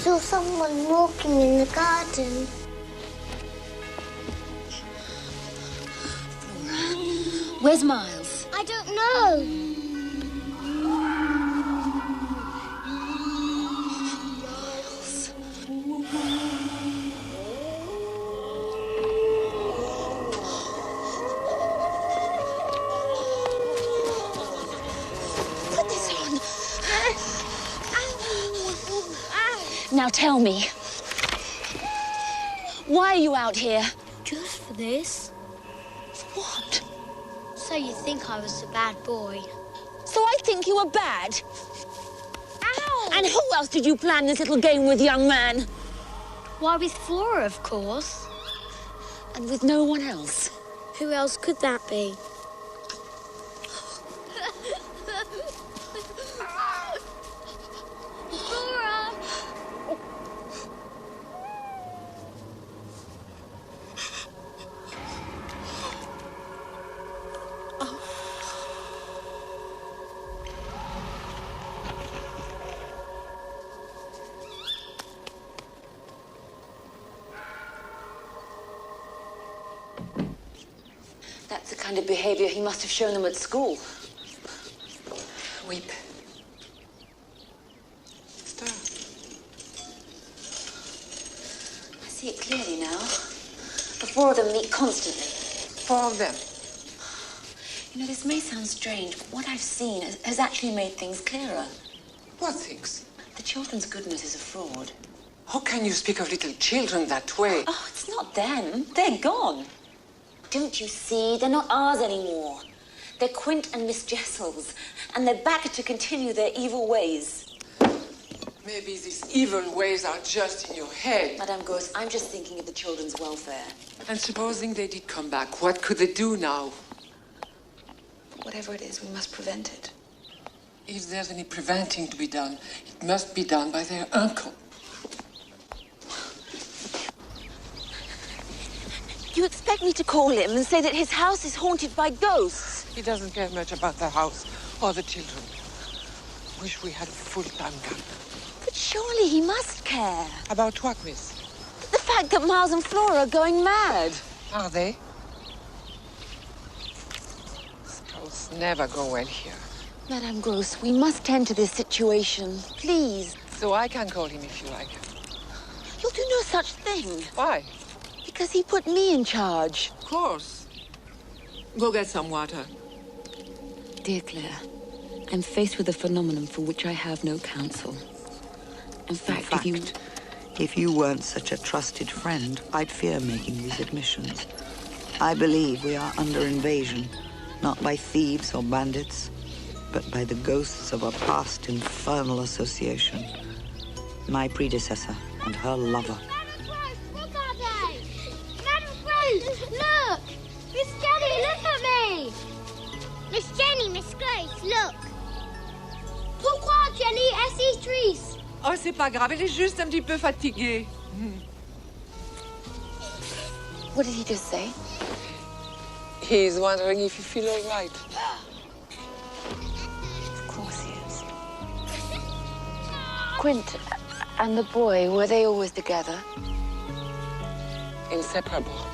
Speaker 10: saw someone walking in the garden.
Speaker 12: Where's Miles?
Speaker 10: I don't know.
Speaker 12: Now tell me, why are you out here?
Speaker 10: Just for this.
Speaker 12: What?
Speaker 10: So you think I was a bad boy.
Speaker 12: So I think you were bad?
Speaker 10: Ow!
Speaker 12: And who else did you plan this little game with, young man?
Speaker 10: Why, with Flora, of course.
Speaker 12: And with no one else?
Speaker 10: Who else could that be? Flora!
Speaker 6: That's the kind of behavior he must have shown them at school.
Speaker 8: Weep. Stir.
Speaker 6: I see it clearly now. The four of them meet constantly.
Speaker 8: 4 of them.
Speaker 6: You know, this may sound strange, but what I've seen has actually made things clearer.
Speaker 8: What things?
Speaker 6: The children's goodness is a fraud.
Speaker 8: How can you speak of little children that way?
Speaker 6: Oh, it's not them. They're gone. Don't you see? They're not ours anymore. They're Quint and Miss Jessel's, and they're back to continue their evil ways.
Speaker 8: Maybe these evil ways are just in your head.
Speaker 6: Madame Gauss, I'm just thinking of the children's welfare.
Speaker 8: And supposing they did come back, what could they do now?
Speaker 6: Whatever it is, we must prevent it.
Speaker 8: If there's any preventing to be done, it must be done by their uncle.
Speaker 12: You expect me to call him and say that his house is haunted by ghosts?
Speaker 8: He doesn't care much about the house or the children. Wish we had a full-time gun.
Speaker 12: But surely he must care.
Speaker 8: About what, miss?
Speaker 12: The fact that Miles and Flora are going mad.
Speaker 8: Are they? Skulls never go well here.
Speaker 12: Madame Gross, we must tend to this situation. Please.
Speaker 8: So I can call him if you like.
Speaker 12: You'll do no such thing.
Speaker 8: Why?
Speaker 12: Because he put me in charge.
Speaker 8: Of course. Go get some water.
Speaker 6: Dear Claire, I'm faced with a phenomenon for which I have no counsel. In fact,
Speaker 2: if you weren't such a trusted friend, I'd fear making these admissions. I believe we are under invasion, not by thieves or bandits, but by the ghosts of a past infernal association. My predecessor and her lover.
Speaker 10: Look! Miss Jenny, look at me! Miss Jenny, Miss Grace, look! Pourquoi, Jenny? Elle est triste.
Speaker 8: Oh, c'est pas grave, elle est juste un petit peu fatiguée.
Speaker 6: What did he just say?
Speaker 8: He's wondering if you feel all right.
Speaker 6: Of course he is. Quint and the boy, were they always together?
Speaker 8: Inseparable.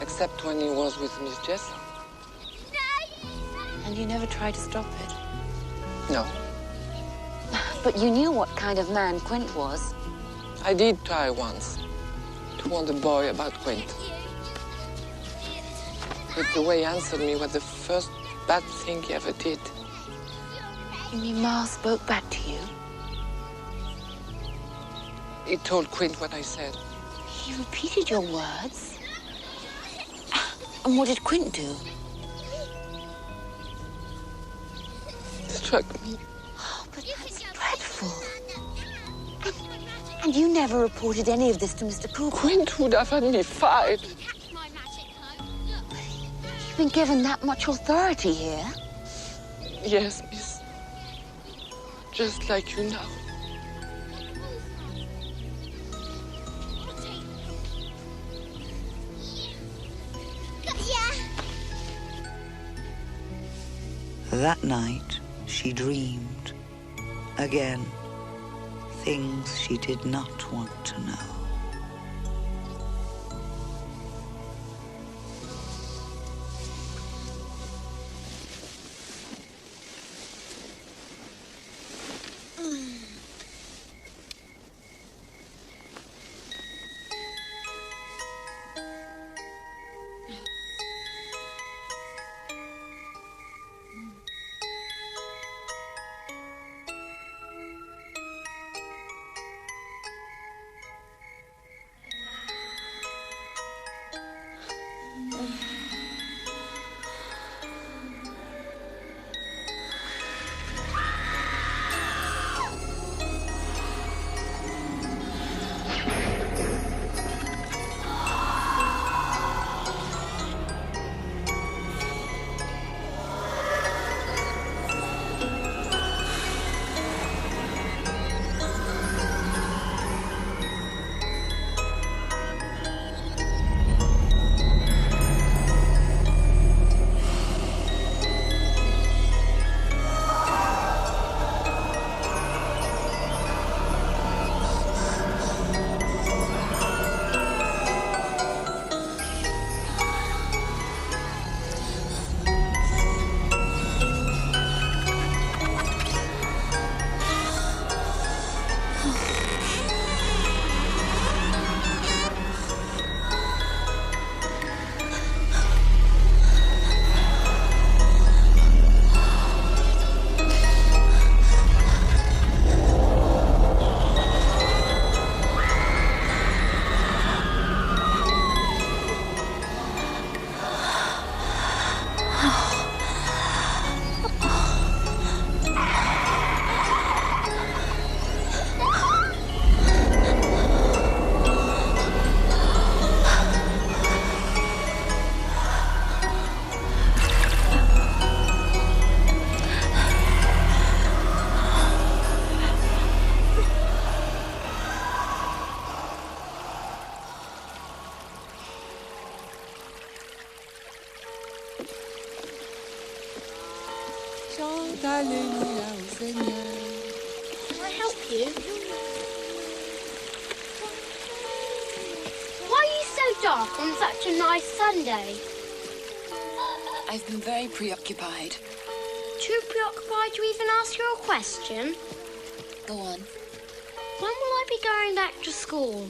Speaker 8: Except when he was with Miss Jessel.
Speaker 6: And you never tried to stop it?
Speaker 8: No.
Speaker 6: But you knew what kind of man Quint was.
Speaker 8: I did try once to warn the boy about Quint. But the way he answered me was the first bad thing he ever did.
Speaker 6: You mean Miles spoke back to you?
Speaker 8: He told Quint what I said.
Speaker 6: He repeated your words? And what did Quint do?
Speaker 8: Struck me.
Speaker 6: Oh, but that's dreadful. And you never reported any of this to Mr. Cooper?
Speaker 8: Quint would have had me fired.
Speaker 6: You've been given that much authority here?
Speaker 8: Yes, miss. Just like you now.
Speaker 2: That night, she dreamed. Again, things she did not want to know.
Speaker 13: Alléluia au Seigneur.
Speaker 10: Can I help you? Why are you so dark on such a nice Sunday?
Speaker 6: I've been very preoccupied.
Speaker 10: Too preoccupied to even ask you a question?
Speaker 6: Go on.
Speaker 10: When will I be going back to school?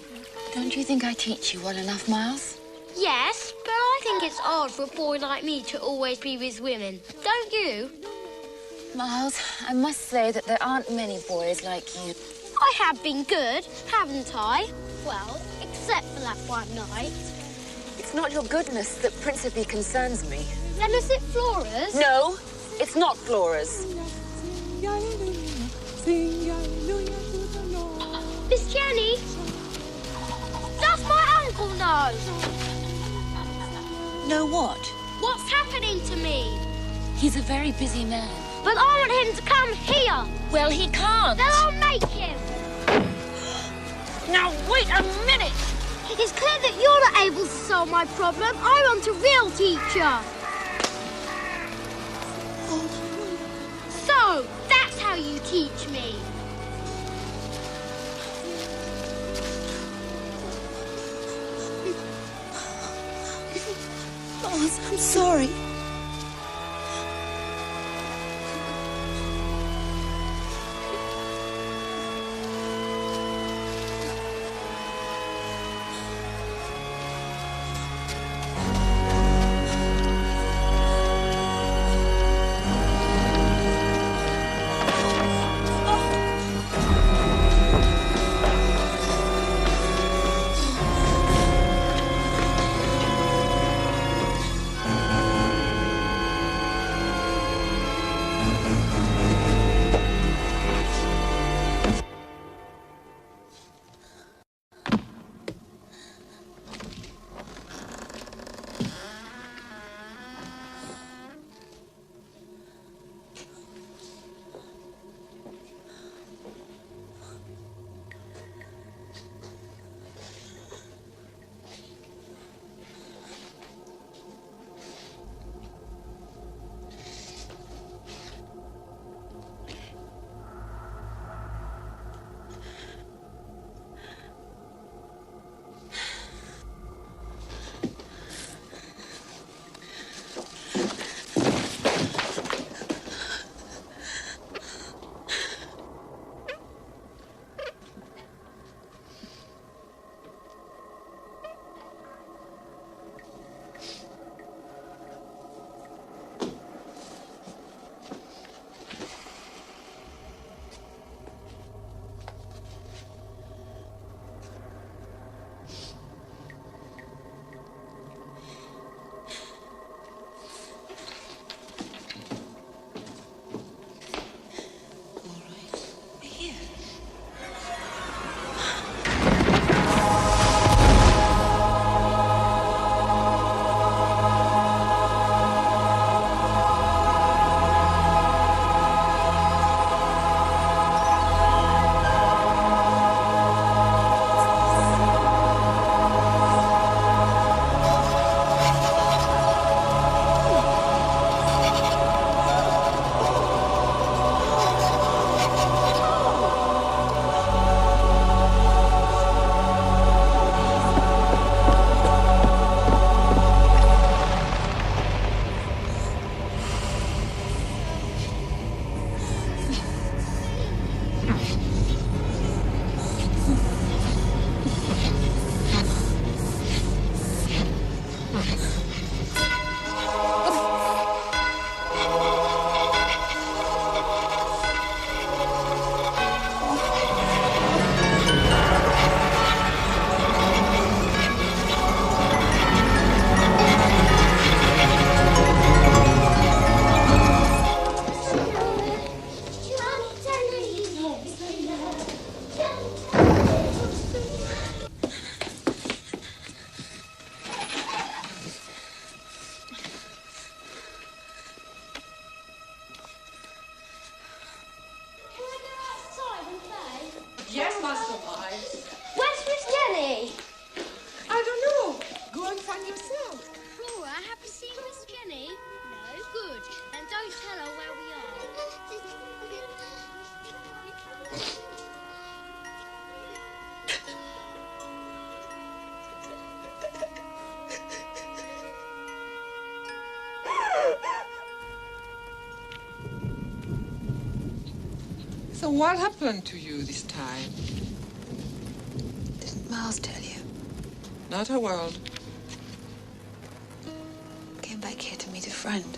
Speaker 6: Don't you think I teach you well enough, Miles?
Speaker 10: Yes, but I think it's odd for a boy like me to always be with women. Don't you?
Speaker 6: Miles, I must say that there aren't many boys like you.
Speaker 10: I have been good, haven't I? Well, except for that one night.
Speaker 6: It's not your goodness that principally concerns me.
Speaker 10: Then is it Flora's?
Speaker 6: No, it's not Flora's.
Speaker 10: Miss Jenny? Does my uncle know?
Speaker 6: Know what?
Speaker 10: What's happening to me?
Speaker 6: He's a very busy man.
Speaker 10: But I want him to come here.
Speaker 6: Well, he can't.
Speaker 10: Then I'll make him.
Speaker 6: Now, wait a minute!
Speaker 10: It's clear that you're not able to solve my problem. I want a real teacher. So, that's how you teach me.
Speaker 9: Miles, I'm sorry.
Speaker 8: What happened to you this time?
Speaker 9: Didn't Miles tell you?
Speaker 8: Not a word.
Speaker 9: Came back here to meet a friend.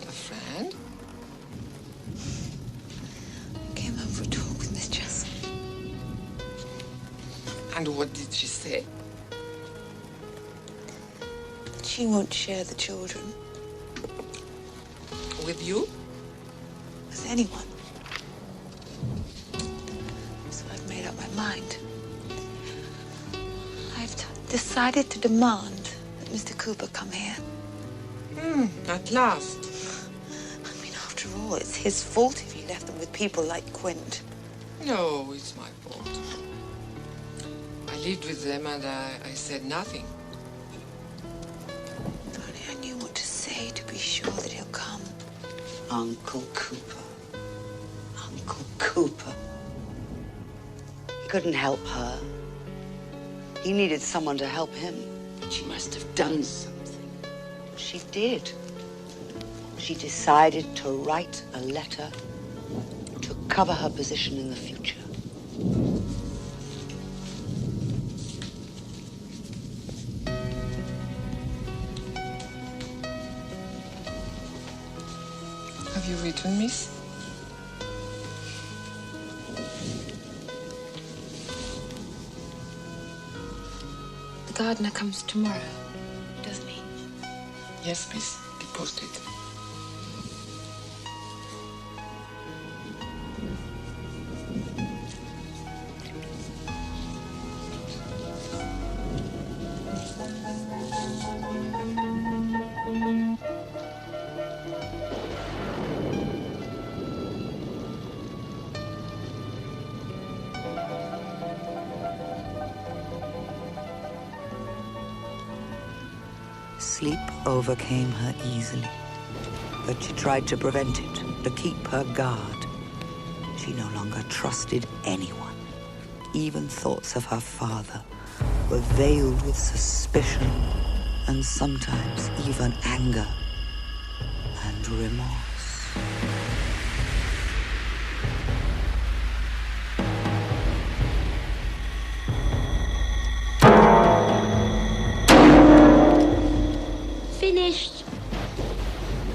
Speaker 8: A friend?
Speaker 9: Came home for a talk with Miss Jessel.
Speaker 8: And what did she say?
Speaker 9: That she won't share the children.
Speaker 8: With you?
Speaker 9: With anyone. So I've made up my mind. I've decided to demand that Mr. Cooper come here.
Speaker 8: At last.
Speaker 9: I mean, after all, it's his fault if he left them with people like Quint.
Speaker 8: No, it's my fault. I lived with them and I said nothing.
Speaker 9: If only I knew what to say to be sure that he'll come.
Speaker 2: Uncle Cooper. Uncle Cooper. He couldn't help her. He needed someone to help him.
Speaker 3: She must have done something.
Speaker 2: She did. She decided to write a letter to cover her position in the future.
Speaker 8: Have you written, miss?
Speaker 9: The gardener comes tomorrow, doesn't he?
Speaker 8: Yes, miss. Deposit it.
Speaker 2: Sleep overcame her easily, but she tried to prevent it, to keep her guard. She no longer trusted anyone. Even thoughts of her father were veiled with suspicion and sometimes even anger and remorse.
Speaker 10: Finished.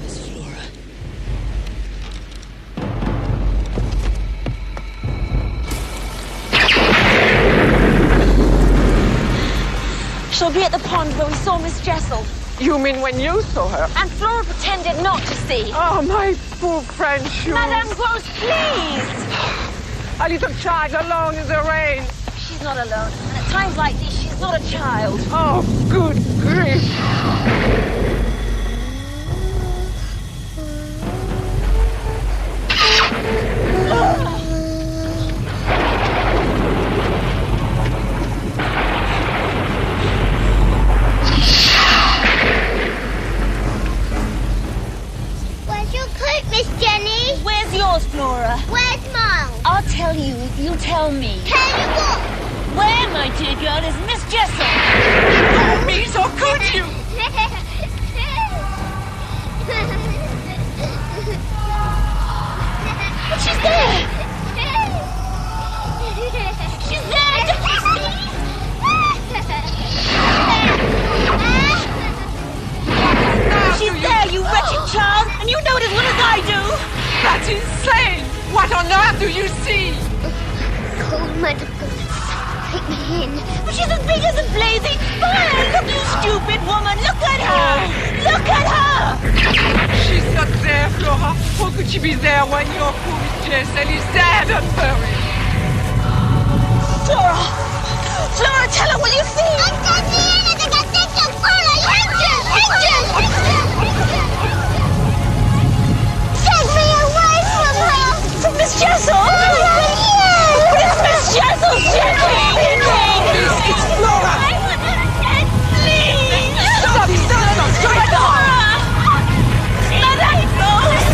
Speaker 2: Miss Flora.
Speaker 12: She'll be at the pond where we saw Miss Jessel.
Speaker 14: You mean when you saw her?
Speaker 12: And Flora pretended not to see.
Speaker 14: Oh, my poor friend,
Speaker 12: Madame Gross, please!
Speaker 14: A little child alone in the rain.
Speaker 12: She's not alone. And at times like these, she's not a child.
Speaker 14: Oh, good grief.
Speaker 10: Where's your coat, Miss Jenny?
Speaker 12: Where's yours, Flora?
Speaker 10: Where's mine?
Speaker 12: I'll tell you if you tell me.
Speaker 10: Tell you what?
Speaker 12: Where, my dear girl, is Miss Jessel?
Speaker 14: Oh, me, so could you?
Speaker 12: But she's there! She's there! She's there, you wretched child! And you know it as well as I do!
Speaker 14: That's insane! What on earth do you see?
Speaker 10: Cold mud. Take me in.
Speaker 12: But she's as big as a blazing fire! Look, you stupid woman! Look at her! Look at her!
Speaker 14: She's not there, Flora. How could she be there when your poor Miss Jessel is dead and buried?
Speaker 12: Flora! Flora, tell her, will you see?
Speaker 10: I can't see anything. I think you'll follow. Engine! Take me away from her!
Speaker 12: From Miss Jessel?
Speaker 10: Yes!
Speaker 12: But it's Miss Jessel's speaking!
Speaker 14: It's Flora!
Speaker 12: Please!
Speaker 14: Stop!
Speaker 12: Flora! Madame Gross!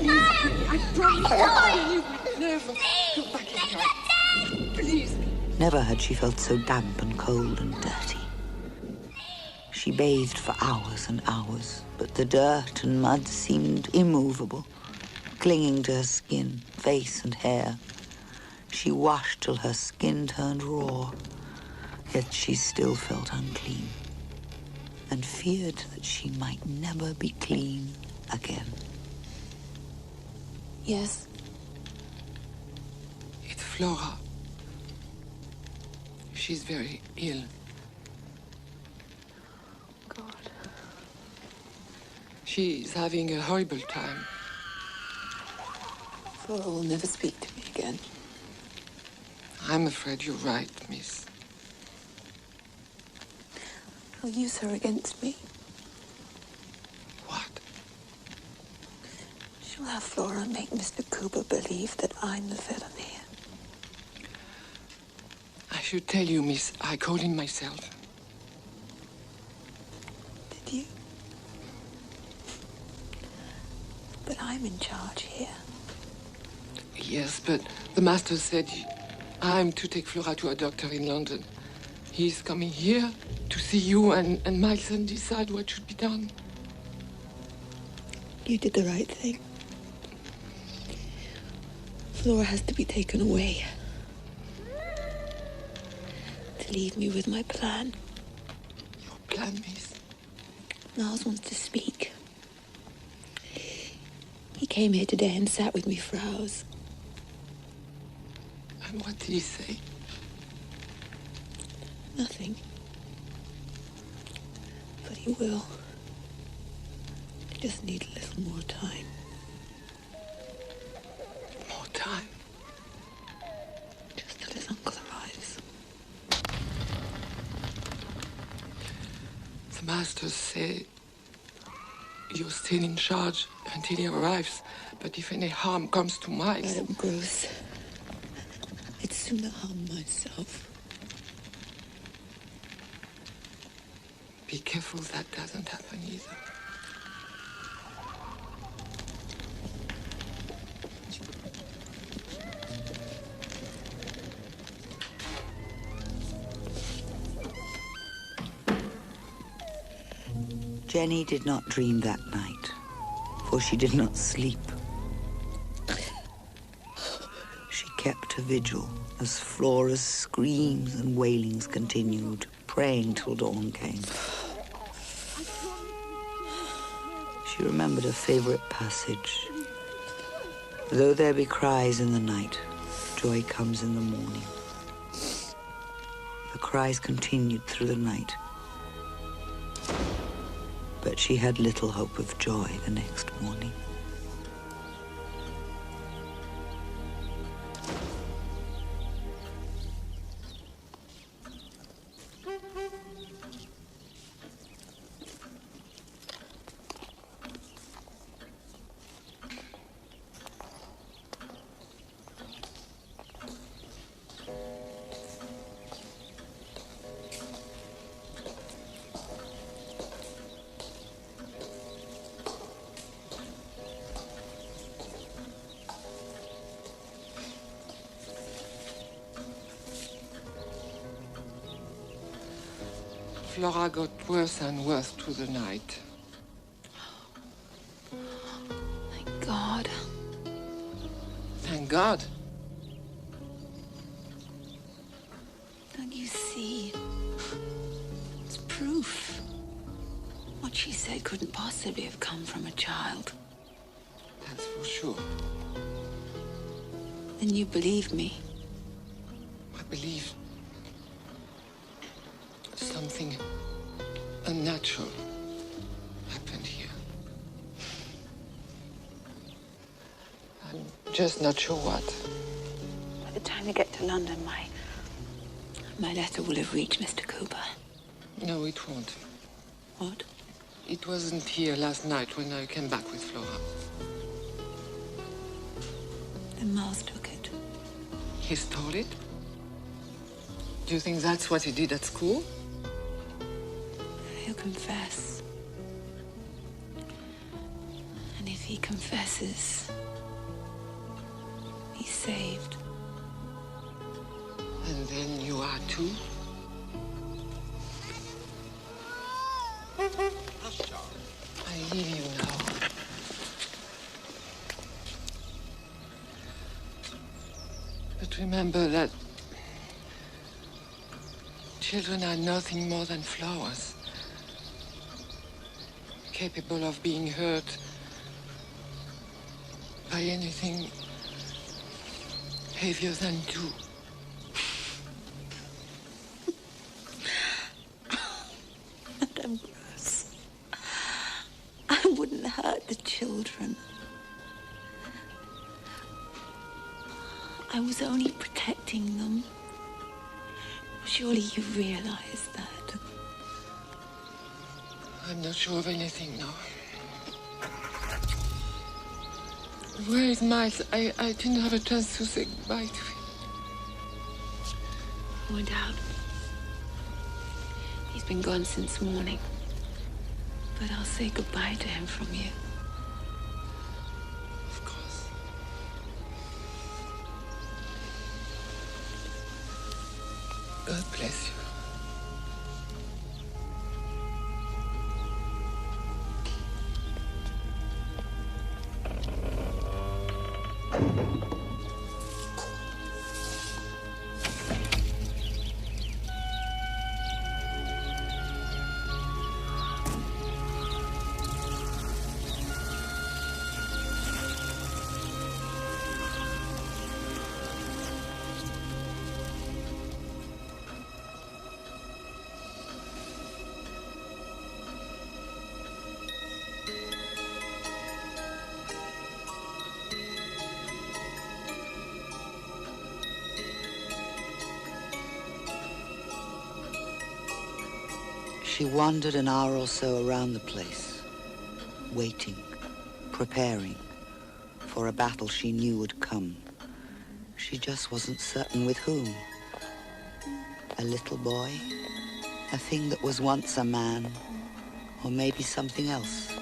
Speaker 8: I promise you will never go back in here. Please.
Speaker 2: Never had she felt so damp and cold and dirty. She bathed for hours and hours, but the dirt and mud seemed immovable, clinging to her skin, face and hair. She washed till her skin turned raw, yet she still felt unclean, and feared that she might never be clean again.
Speaker 9: Yes?
Speaker 8: It's Flora. She's very ill.
Speaker 9: God.
Speaker 8: She's having a horrible time.
Speaker 9: Flora will never speak to me again.
Speaker 8: I'm afraid you're right, miss.
Speaker 9: They'll use her against me.
Speaker 8: What?
Speaker 9: She'll have Flora make Mr. Cooper believe that I'm the villain here.
Speaker 8: I should tell you, miss, I called him myself.
Speaker 9: Did you? But I'm in charge here.
Speaker 8: Yes, but the master said I'm to take Flora to a doctor in London. He's coming here to see you and Miles and decide what should be done.
Speaker 9: You did the right thing. Flora has to be taken away. To leave me with my plan.
Speaker 8: Your plan, miss?
Speaker 9: Miles wants to speak. He came here today and sat with me for hours.
Speaker 8: And what did he say?
Speaker 9: Nothing. But he will. I just need a little more time.
Speaker 8: More time?
Speaker 9: Just till his uncle arrives.
Speaker 8: The master said you're still in charge until he arrives. But if any harm comes to Miles...
Speaker 9: Let him, Bruce. I'd sooner harm myself.
Speaker 8: Be careful that doesn't happen either.
Speaker 2: Jenny did not dream that night, for she did not sleep. She kept a vigil as Flora's screams and wailings continued, praying till dawn came. She remembered a favorite passage. Though there be cries in the night, joy comes in the morning. The cries continued through the night, but she had little hope of joy the next morning.
Speaker 8: Flora got worse and worse through the night.
Speaker 9: Thank God.
Speaker 8: Thank God.
Speaker 9: Don't you see? It's proof. What she said couldn't possibly have come from a child.
Speaker 8: That's for sure.
Speaker 9: Then you believe me.
Speaker 8: I believe something unnatural happened here. I'm just not sure what.
Speaker 9: By the time we get to London, my letter will have reached Mr. Cooper.
Speaker 8: No, it won't.
Speaker 9: What?
Speaker 8: It wasn't here last night when I came back with Flora.
Speaker 9: Then Miles took it.
Speaker 8: He stole it? Do you think that's what he did at school?
Speaker 9: He'll confess. And if he confesses. He's saved.
Speaker 8: And then you are too? I hear you now. But remember that children are nothing more than flowers, capable of being hurt by anything heavier than you.
Speaker 9: Madame Gross, I wouldn't hurt the children. I was only protecting them. Surely you realize that.
Speaker 8: I'm not sure of anything now. Where is Miles? I didn't have a chance to say goodbye to him.
Speaker 9: He went out. He's been gone since morning. But I'll say goodbye to him from you.
Speaker 8: Of course. God bless you.
Speaker 2: She wandered an hour or so around the place, waiting, preparing for a battle she knew would come. She just wasn't certain with whom. A little boy, a thing that was once a man, or maybe something else.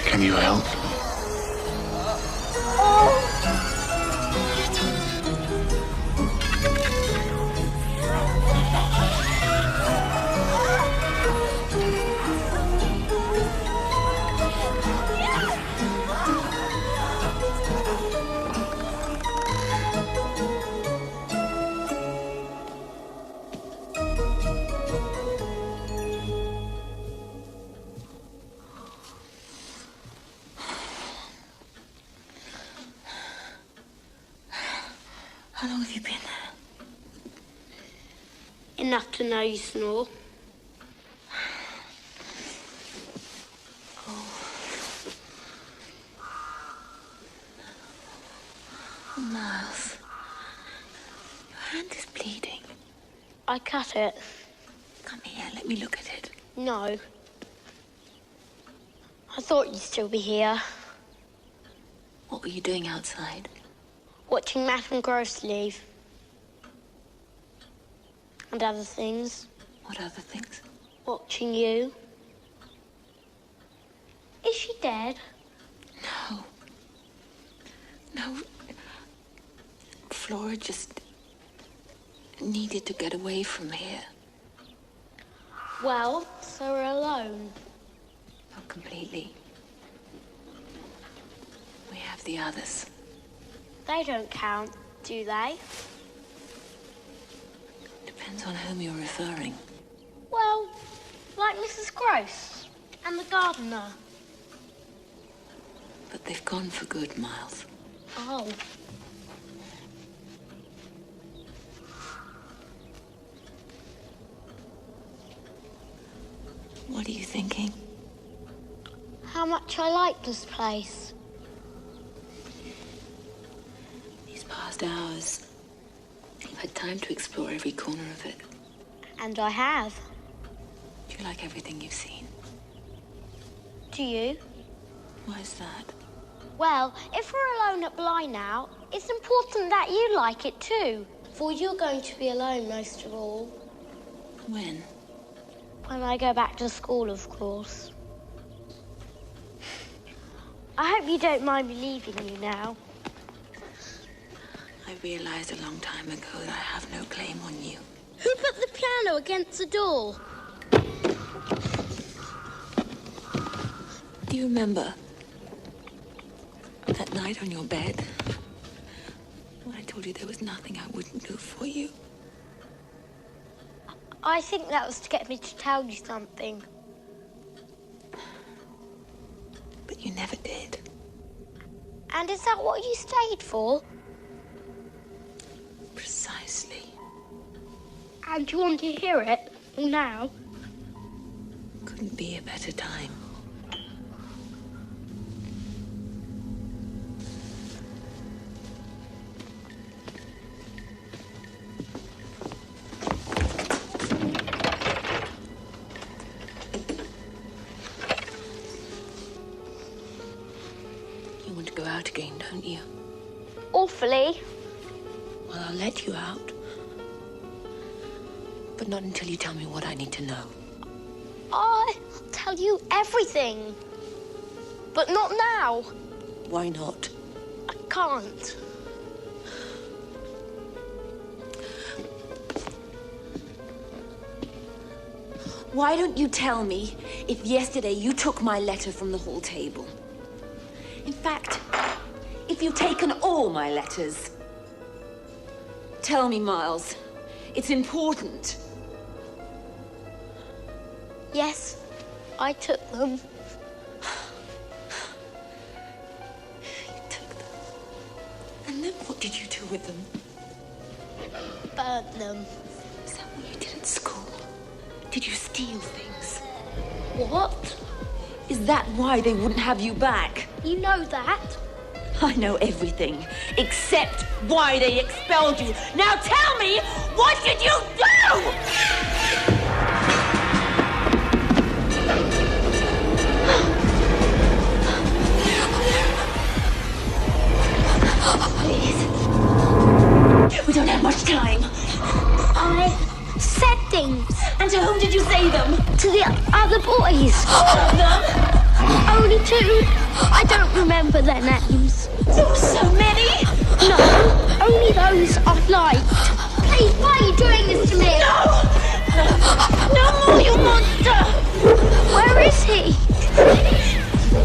Speaker 15: Can you help?
Speaker 9: How long have you been?
Speaker 10: Enough to know you snore.
Speaker 9: Oh, Miles. Your hand is bleeding.
Speaker 10: I cut it.
Speaker 9: Come here, let me look at it.
Speaker 10: No. I thought you'd still be here.
Speaker 9: What were you doing outside?
Speaker 10: Watching Madame Gross leave. And other things.
Speaker 9: What other things?
Speaker 10: Watching you. Is she dead?
Speaker 9: No. No. Flora just needed to get away from here.
Speaker 10: Well, so we're alone.
Speaker 9: Not completely. We have the others.
Speaker 10: They don't count, do they?
Speaker 9: Depends on whom you're referring.
Speaker 10: Well, like Mrs. Gross and the gardener.
Speaker 9: But they've gone for good, Miles.
Speaker 10: Oh.
Speaker 9: What are you thinking?
Speaker 10: How much I like this place.
Speaker 9: These past hours, you've had time to explore every corner of it.
Speaker 10: And I have.
Speaker 9: Do you like everything you've seen?
Speaker 10: Do you?
Speaker 9: Why is that?
Speaker 10: Well, if we're alone at Bly now, it's important that you like it too. For you're going to be alone most of all.
Speaker 9: When?
Speaker 10: When I go back to school, of course. I hope you don't mind me leaving you now.
Speaker 9: I realized a long time ago that I have no claim on you.
Speaker 10: Who put the piano against the door?
Speaker 9: Do you remember that night on your bed when I told you there was nothing I wouldn't do for you?
Speaker 10: I think that was to get me to tell you something.
Speaker 9: But you never did.
Speaker 10: And is that what you stayed for?
Speaker 9: Precisely.
Speaker 10: And you want to hear it now?
Speaker 9: Couldn't be a better time. You want to go out again, don't you?
Speaker 10: Awfully.
Speaker 9: Well, I'll let you out. But not until you tell me what I need to know.
Speaker 10: I'll tell you everything. But not now.
Speaker 9: Why not?
Speaker 10: I can't.
Speaker 9: Why don't you tell me if yesterday you took my letter from the hall table? In fact, if you've taken all my letters. Tell me, Miles. It's important.
Speaker 10: Yes, I took them.
Speaker 9: You took them. And then what did you do with them?
Speaker 10: Burnt them.
Speaker 9: Is that what you did at school? Did you steal things?
Speaker 10: What?
Speaker 9: Is that why they wouldn't have you back?
Speaker 10: You know that?
Speaker 9: I know everything, except why they expelled you. Now tell me, what did you do? Please. We don't have much time.
Speaker 10: I said things.
Speaker 9: And to whom did you say them?
Speaker 10: To the other boys.
Speaker 9: All of them?
Speaker 10: Only two. I don't remember their names.
Speaker 9: There were so many.
Speaker 10: No, only those I've liked. Please, why are you doing this to me?
Speaker 9: No! No more, you monster!
Speaker 10: Where is he?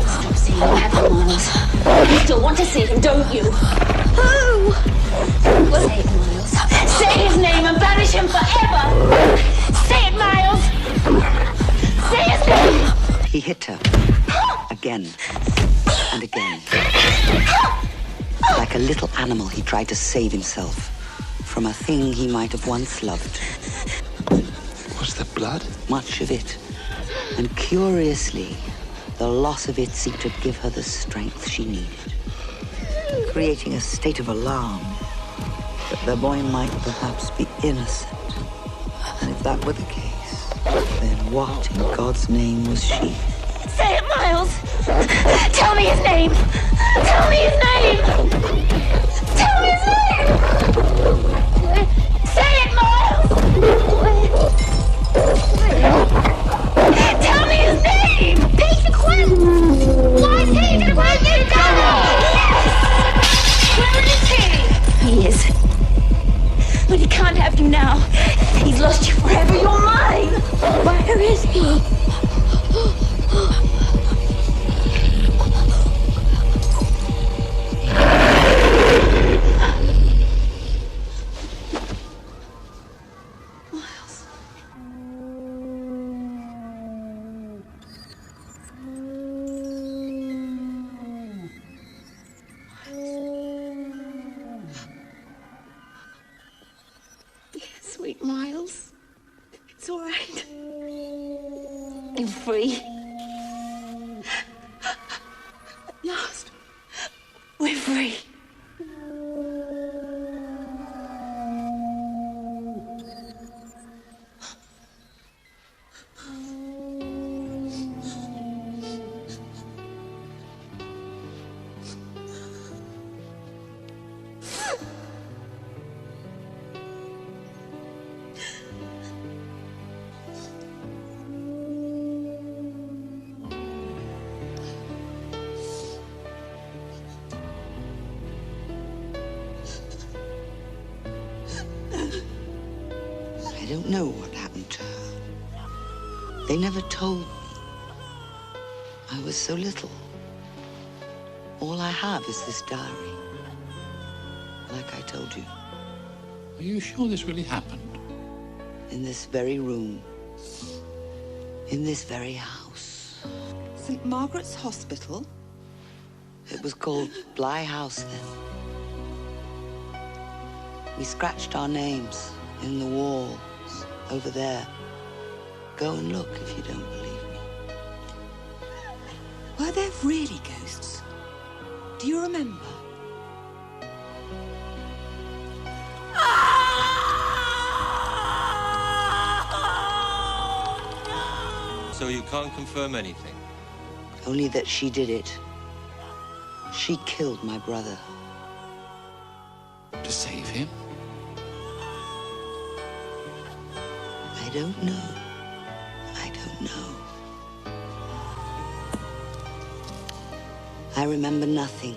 Speaker 9: Stop seeing Heather, Miles. You still want to see him, don't you?
Speaker 10: Who?
Speaker 9: Say it, Miles. Say his name and banish him forever! Say it, Miles! Say his name!
Speaker 2: He hit her. Again. And again. Like a little animal, he tried to save himself from a thing he might have once loved.
Speaker 15: Was there blood?
Speaker 2: Much of it. And curiously, the loss of it seemed to give her the strength she needed, creating a state of alarm that the boy might perhaps be innocent. And if that were the case, then what in God's name was she?
Speaker 9: Say it, Miles! Tell me his name! Tell me his name! Tell me his name! Say it, Miles! Tell me his name!
Speaker 10: Peter Quint! Why Peter Quint, you done it!
Speaker 9: Yes! Where is he? He is. But he can't have you now. Where is he?
Speaker 16: Sweet Miles. It's all right. You're free. At last, we're free.
Speaker 2: I don't know what happened to her. They never told me. I was so little. All I have is this diary. Like I told you.
Speaker 17: Are you sure this really happened?
Speaker 2: In this very room. In this very house.
Speaker 5: St. Margaret's Hospital?
Speaker 2: It was called Bly House then. We scratched our names in the walls over there. Go and look if you don't believe me.
Speaker 5: Were there really ghosts? Do you remember?
Speaker 18: So you can't confirm anything?
Speaker 2: Only that she did it. She killed my brother.
Speaker 17: To save him?
Speaker 2: I don't know. I don't know. I remember nothing.